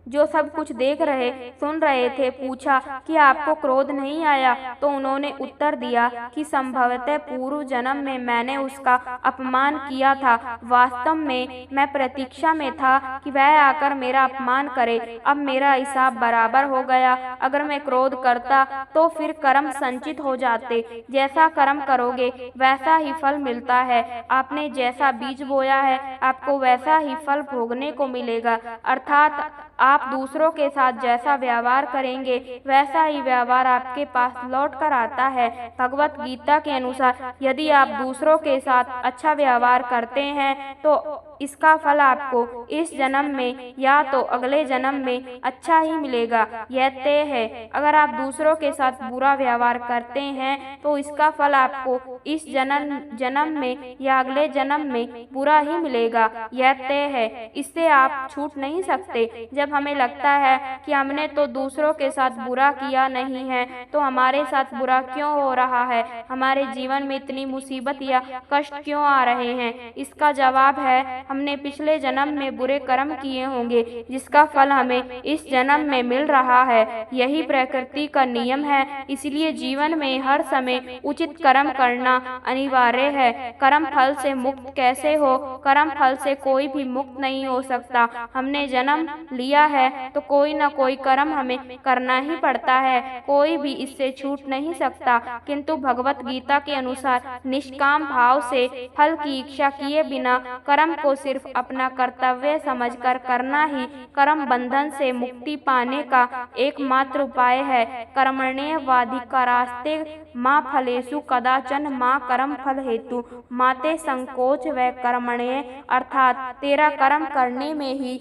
जो सब कुछ देख रहे सुन रहे थे, पूछा कि आपको क्रोध नहीं आया? तो उन्होंने उत्तर दिया कि संभवतः पूर्व जन्म में मैंने उसका अपमान किया था। वास्तव में मैं प्रतीक्षा में था कि वह आकर मेरा अपमान करे। अब मेरा हिसाब बराबर हो गया। अगर मैं क्रोध करता तो फिर कर्म संचित हो जाते। जैसा कर्म करोगे वैसा ही फल मिलता है। आपने जैसा बीज बोया है आपको वैसा ही फल भोगने को मिलेगा। अर्थात आप दूसरों के साथ जैसा व्यवहार करेंगे वैसा ही व्यवहार आपके पास लौट कर आता है। भगवत गीता के अनुसार यदि आप दूसरों के साथ अच्छा व्यवहार करते हैं तो इसका फल आपको इस जन्म में या तो अगले जन्म में अच्छा ही मिलेगा, यह तय है। अगर आप दूसरों के साथ बुरा व्यवहार करते हैं तो इसका फल आपको इस जन्म में या अगले जन्म में बुरा ही मिलेगा, यह तय है। इससे आप छूट नहीं सकते। जब हमें लगता है कि हमने तो दूसरों के साथ बुरा किया नहीं है तो हमारे साथ बुरा क्यों हो रहा है, हमारे जीवन में इतनी मुसीबत या कष्ट क्यों आ रहे हैं, इसका जवाब है हमने पिछले जन्म में बुरे कर्म किए होंगे जिसका फल हमें इस जन्म में मिल रहा है। यही प्रकृति का नियम है। इसलिए जीवन में हर समय उचित कर्म करना अनिवार्य है। कर्म फल से मुक्त कैसे हो? कर्म फल से कोई भी मुक्त नहीं हो सकता। हमने जन्म लिया है तो कोई न कोई कर्म हमें करना ही पड़ता है, कोई भी इससे छूट नहीं सकता। किंतु भगवत गीता के अनुसार निष्काम भाव से फल की इच्छा किए बिना कर्म को सिर्फ अपना कर्तव्य समझकर करना ही कर्म बंधन से मुक्ति पाने का एकमात्र उपाय है। कर्मण्येवाधिकारास्ते मां फलेषु कदाचन मां कर्म फल हेतु माते संकोच व कर्मण्ये, अर्थात तेरा कर्म करने में ही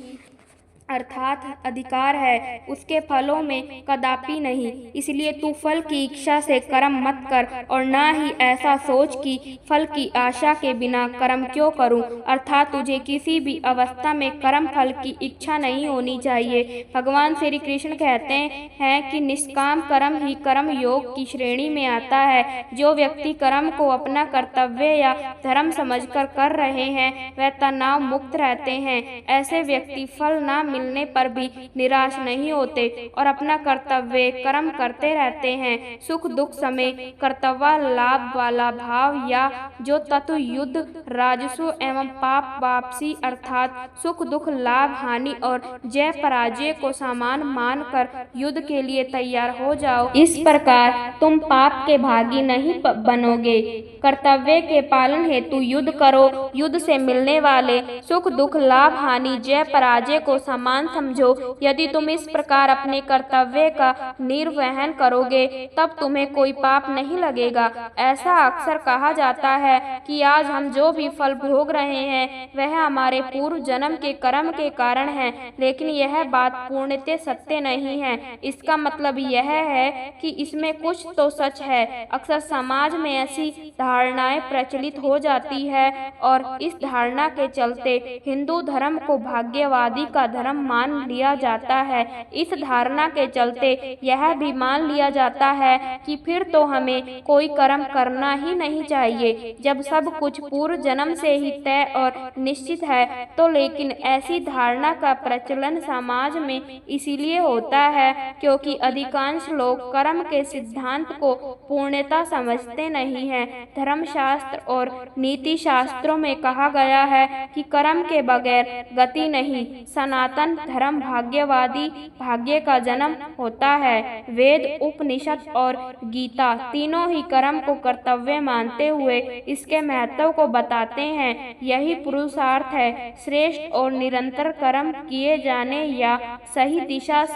अर्थात अधिकार है, उसके फलों में कदापि नहीं। इसलिए तू फल की इच्छा से कर्म मत कर और ना ही ऐसा सोच कि फल की आशा के बिना कर्म क्यों करूं। अर्थात तुझे किसी भी अवस्था में कर्म फल की इच्छा नहीं होनी चाहिए। भगवान श्री कृष्ण कहते हैं कि निष्काम कर्म ही कर्म योग की श्रेणी में आता है। जो व्यक्ति कर्म को अपना कर्तव्य या धर्म समझकर कर रहे हैं वह तनाव मुक्त रहते हैं। ऐसे व्यक्ति फल ना मिलने पर भी निराश नहीं होते और अपना कर्तव्य कर्म करते रहते हैं। सुख दुख समय कर्तव्य लाभ वाला भाव या जो तत्व युद्ध राजस्व एवं पाप वापसी, अर्थात सुख दुख लाभ हानि और जय पराजय को समान मानकर युद्ध के लिए तैयार हो जाओ। इस प्रकार तुम पाप के भागी नहीं बनोगे। कर्तव्य के पालन हेतु युद्ध करो। युद्ध से मिलने वाले सुख दुख लाभ हानि जय पराजय को समान सम्मान समझो। यदि तुम इस प्रकार अपने कर्तव्य का निर्वहन करोगे तब तुम्हें कोई पाप नहीं लगेगा। ऐसा अक्सर कहा जाता है कि आज हम जो भी फल भोग रहे हैं वह हमारे पूर्व जन्म के कर्म के कारण है, लेकिन यह बात पूर्णतः सत्य नहीं है। इसका मतलब यह है कि इसमें कुछ तो सच है। अक्सर समाज में ऐसी धारणाएं प्रचलित हो जाती है और इस धारणा के चलते हिंदू धर्म को भाग्यवादी का धर्म मान लिया जाता है। इस धारणा के चलते यह भी मान लिया जाता है कि फिर तो हमें कोई कर्म करना ही नहीं चाहिए जब सब कुछ पूर्व जन्म से ही तय और निश्चित है। तो लेकिन ऐसी धारणा का प्रचलन समाज में इसीलिए होता है क्योंकि अधिकांश लोग कर्म के सिद्धांत को पूर्णता समझते नहीं हैं। धर्मशास्त्र और नीति शास्त्रों में कहा गया है कि कर्म के बगैर गति नहीं। सनातन धर्म भाग्यवादी भाग्य का जन्म होता है। वेद, उपनिषद और गीता तीनों ही कर्म को कर्तव्य मानते हुए इसके महत्व को बताते हैं। यही पुरुषार्थ है। श्रेष्ठ और निरंतर कर्म किए जाने या सही दिशा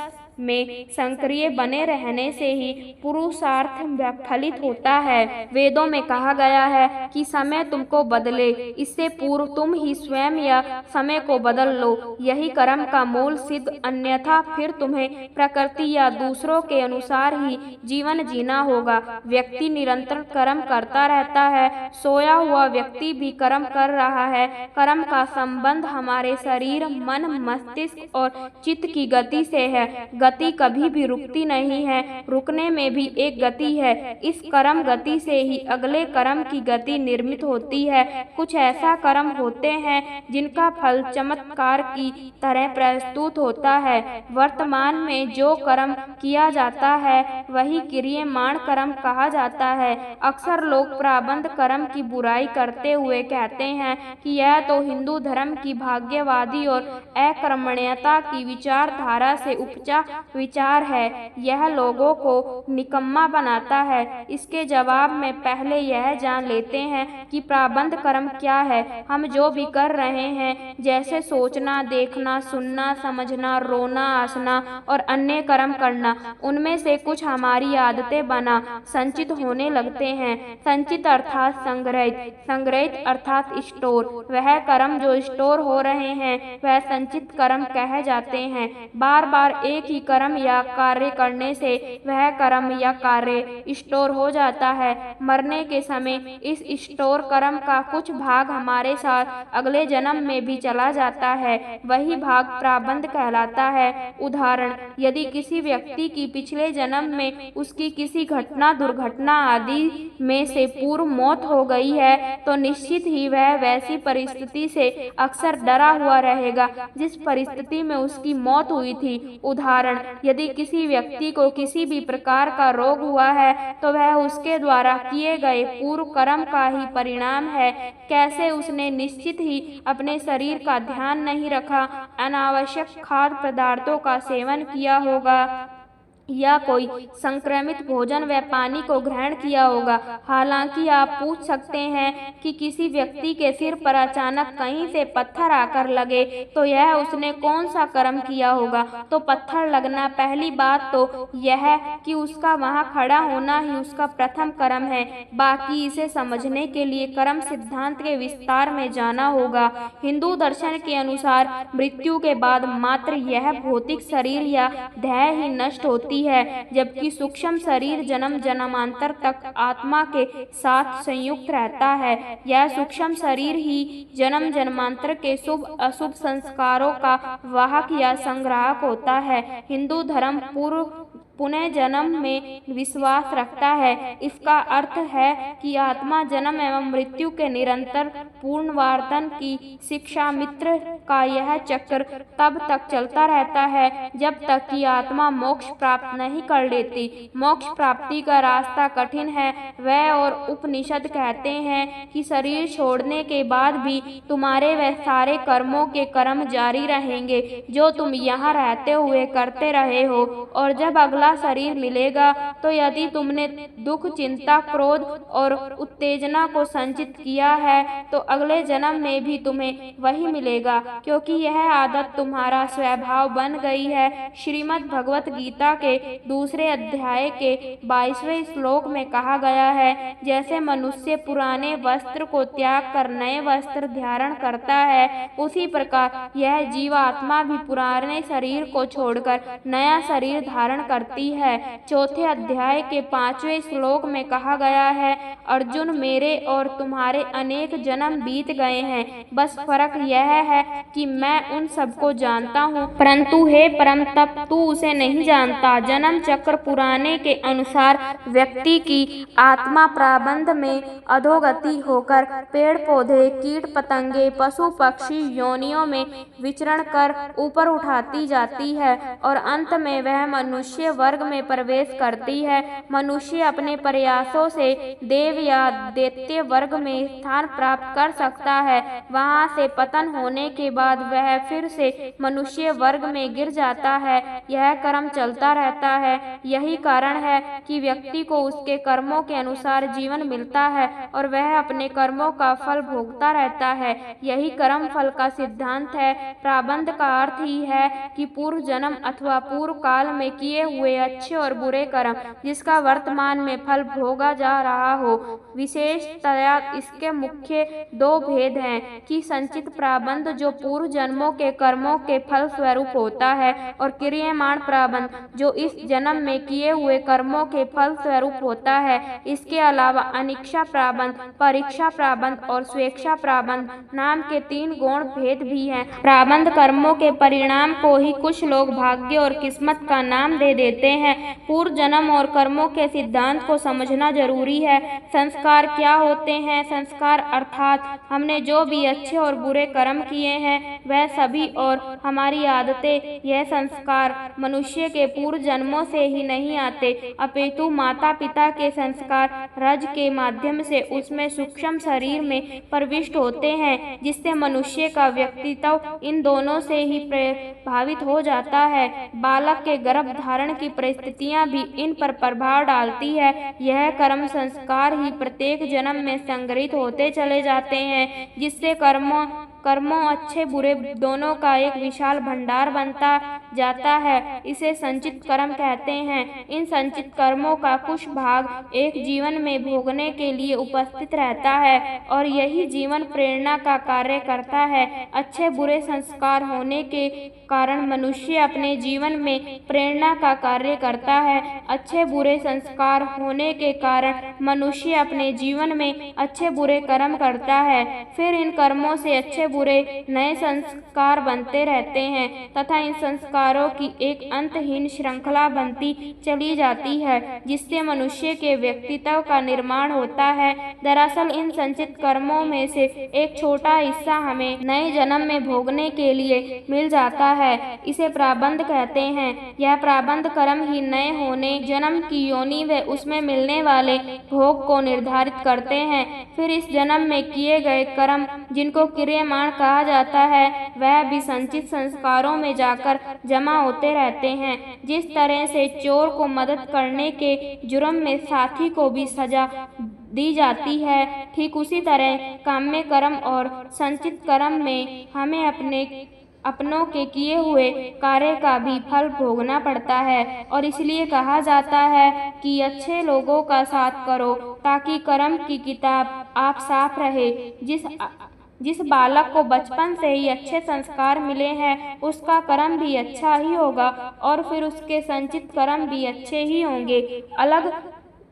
में सक्रिय बने रहने से ही पुरुषार्थ फलित होता है। वेदों में कहा गया है कि समय तुमको बदले, इससे पूर्व तुम ही स्वयं या समय को बदल लो। यही कर्म का मूल सिद्ध, अन्यथा फिर तुम्हें प्रकृति या दूसरों के अनुसार ही जीवन जीना होगा। व्यक्ति निरंतर कर्म करता रहता है। सोया हुआ व्यक्ति भी कर्म कर रहा है। कर्म का संबंध हमारे शरीर, मन, मस्तिष्क और चित्त की गति से है। गति कभी भी रुकती नहीं है, रुकने में भी एक गति है। इस कर्म गति से ही अगले कर्म की गति निर्मित होती है। कुछ ऐसा कर्म होते हैं जिनका फल चमत्कार की तरह प्रस्तुत होता है। वर्तमान में जो कर्म किया जाता है वही क्रियमाण कर्म कहा जाता है। अक्सर लोग प्रारब्ध कर्म की बुराई करते हुए कहते हैं कि यह तो हिंदू धर्म की भाग्यवादी और अकर्मण्यता की विचारधारा से उपजा विचार है। यह लोगों को निकम्मा बनाता है। इसके जवाब में पहले यह जान लेते हैं कि प्रारब्ध कर्म क्या है। हम जो भी कर रहे हैं, जैसे सोचना, देखना, सुनना, समझना, रोना, हंसना और अन्य कर्म करना, उनमें से कुछ हमारी आदतें बना संचित होने लगते हैं। संचित अर्थात संग्रहित, संग्रहित अर्थात स्टोर। वह कर्म जो स्टोर हो रहे हैं वह संचित कर्म कहे जाते हैं। बार बार एक ही कर्म या कार्य करने से वह कर्म या कार्य स्टोर हो जाता है। मरने के समय इस स्टोर कर्म का कुछ भाग हमारे साथ अगले जन्म में भी चला जाता है। वही भाग प्रारब्ध कहलाता है। उदाहरण, यदि किसी व्यक्ति की पिछले जन्म में उसकी किसी घटना, दुर्घटना आदि में से पूर्व मौत हो गई है तो निश्चित ही वह वैसी परिस्थिति से अक्सर डरा हुआ रहेगा जिस परिस्थिति में उसकी मौत हुई थी। उदाहरण, यदि किसी व्यक्ति को किसी भी प्रकार का रोग हुआ है तो वह उसके द्वारा किए गए पूर्व कर्म का ही परिणाम है। कैसे उसने निश्चित ही अपने शरीर का ध्यान नहीं रखा, अनावश्यक खाद्य पदार्थों का सेवन किया होगा या कोई संक्रमित भोजन व पानी को ग्रहण किया होगा। हालांकि आप पूछ सकते हैं कि किसी व्यक्ति के सिर पर अचानक कहीं से पत्थर आकर लगे तो यह उसने कौन सा कर्म किया होगा। तो पत्थर लगना, पहली बात तो यह कि उसका वहां खड़ा होना ही उसका प्रथम कर्म है। बाकी इसे समझने के लिए कर्म सिद्धांत के विस्तार में जाना होगा। हिंदू दर्शन के अनुसार मृत्यु के बाद मात्र यह भौतिक शरीर या देह ही नष्ट होती है, जबकि सूक्ष्म शरीर जन्म जन्मांतर तक आत्मा के साथ संयुक्त रहता है। यह सूक्ष्म शरीर ही जन्म जन्मांतर के शुभ अशुभ संस्कारों का वाहक या संग्राहक होता है। हिंदू धर्म पुनः जन्म में विश्वास रखता है। इसका अर्थ है कि आत्मा जन्म एवं मृत्यु के निरंतर पुनरावर्तन की शिक्षा मित्र का यह चक्र तब तक चलता रहता है जब तक कि आत्मा मोक्ष प्राप्त नहीं कर लेती। मोक्ष प्राप्ति का रास्ता कठिन है। वह और उपनिषद कहते हैं कि शरीर छोड़ने के बाद भी तुम्हारे वह सारे कर्मों के कर्म जारी रहेंगे जो तुम यहाँ रहते हुए करते रहे हो, और जब अगला अगला शरीर मिलेगा। तो यदि तुमने दुख, चिंता, क्रोध और उत्तेजना को संचित किया है तो अगले जन्म में भी तुम्हें वही मिलेगा, क्योंकि यह आदत तुम्हारा स्वभाव बन गई है। श्रीमद् भगवत गीता के दूसरे अध्याय के 22वें श्लोक में कहा गया है, जैसे मनुष्य पुराने वस्त्र को त्याग कर नए वस्त्र धारण करता है, उसी प्रकार यह जीवात्मा भी पुराने शरीर को छोड़कर नया शरीर धारण करती है। चौथे अध्याय के 5वें श्लोक में कहा गया है, अर्जुन, मेरे और तुम्हारे अनेक जन्म बीत गए हैं, बस फर्क यह है कि मैं उन सबको जानता हूँ, परंतु हे परम तप, तू उसे नहीं जानता। जन्म चक्र पुराने के अनुसार व्यक्ति की आत्मा प्रारब्ध में अधोगति होकर पेड़ पौधे, कीट पतंगे, पशु पक्षी योनियों में विचरण कर ऊपर उठाती जाती है और अंत में वह मनुष्य वर्ग में प्रवेश करती है। मनुष्य अपने प्रयासों से देव या दैत्य वर्ग में स्थान प्राप्त कर सकता है। वहां से पतन होने के बाद वह फिर से मनुष्य वर्ग में गिर जाता है। यह कर्म चलता रहता है। यही कारण है कि व्यक्ति को उसके कर्मों के अनुसार जीवन मिलता है और वह अपने कर्मों का फल भोगता रहता है। यही कर्म फल का सिद्धांत है। प्रारब्ध का अर्थ ही है कि पूर्व जन्म अथवा पूर्व काल में किए हुए अच्छे और बुरे कर्म जिसका वर्तमान में फल भोगा जा रहा हो। विशेषतया इसके मुख्य दो भेद हैं कि संचित प्रारब्ध जो पूर्व जन्मों के कर्मों के फल स्वरूप होता है और क्रियमाण प्रारब्ध जो इस जन्म में किए हुए कर्मों के फल स्वरूप होता है। इसके अलावा अनिच्छा प्रारब्ध, परीक्षा प्रारब्ध और स्वेच्छा प्रारब्ध नाम के 3 गौण भेद भी हैं। प्रारब्ध कर्मों के परिणाम को ही कुछ लोग भाग्य और किस्मत का नाम दे देते हैं। पूर्व जन्म और कर्मों के सिद्धांत को समझना जरूरी है। संस्कार क्या होते हैं? संस्कार अर्थात हमने जो भी अच्छे और बुरे कर्म किए हैं वह सभी और हमारी आदतें, यह संस्कार मनुष्य के पूर्व जन्मों से ही नहीं आते, अपितु माता पिता के संस्कार रज के माध्यम से उसमें सूक्ष्म शरीर में प्रविष्ट होते हैं, जिससे मनुष्य का व्यक्तित्व इन दोनों से ही प्रभावित हो जाता है। बालक के गर्भ धारण की परिस्थितियां भी इन पर प्रभाव डालती है। यह कर्म संस्कार ही प्रत्येक जन्म में संग्रहित होते चले जाते हैं, जिससे कर्मों अच्छे बुरे दोनों का एक विशाल भंडार बनता जाता है। इसे संचित कर्म कहते हैं। इन संचित कर्मों का कुछ भाग एक जीवन में भोगने के लिए उपस्थित रहता है और यही जीवन प्रेरणा का कार्य करता है। अच्छे बुरे संस्कार होने के कारण मनुष्य अपने जीवन में प्रेरणा का कार्य करता है। अच्छे बुरे संस्कार होने के कारण मनुष्य अपने जीवन में अच्छे बुरे कर्म करता है। फिर इन कर्मों से अच्छे बुरे नए संस्कार बनते रहते हैं तथा इन संस्कारों की एक अंतहीन श्रृंखला बनती चली जाती है, जिससे मनुष्य के व्यक्तित्व का निर्माण होता है। दरअसल इन संचित कर्मों में से एक छोटा हिस्सा हमें नए जन्म में भोगने के लिए मिल जाता है। इसे प्रारब्ध कहते हैं। यह प्रारब्ध कर्म ही नए होने जन्म की योनि व उसमें मिलने वाले भोग को निर्धारित करते हैं। फिर इस जन्म में किए गए कर्म जिनको क्रियमाण कहा जाता है वह भी संचित संस्कारों में जाकर जमा होते रहते हैं। जिस तरह से चोर को मदद करने के जुर्म में साथी को भी सजा दी जाती है, ठीक उसी तरह काम्य कर्म और संचित कर्म में हमें अपनों के किए हुए कार्य का भी फल भोगना पड़ता है। और इसलिए कहा जाता है कि अच्छे लोगों का साथ करो ताकि कर्म की किताब आप साफ रहे। जिस बालक को बचपन से ही अच्छे संस्कार मिले हैं उसका कर्म भी अच्छा ही होगा और फिर उसके संचित कर्म भी अच्छे ही होंगे। अलग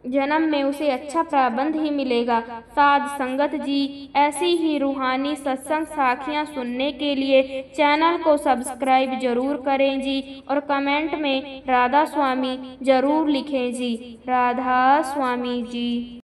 जन्म में उसे अच्छा प्रारब्ध ही मिलेगा। साध संगत जी, ऐसी ही रूहानी सत्संग साखियाँ सुनने के लिए चैनल को सब्सक्राइब जरूर करें जी और कमेंट में राधा स्वामी जरूर लिखें जी। राधा स्वामी जी।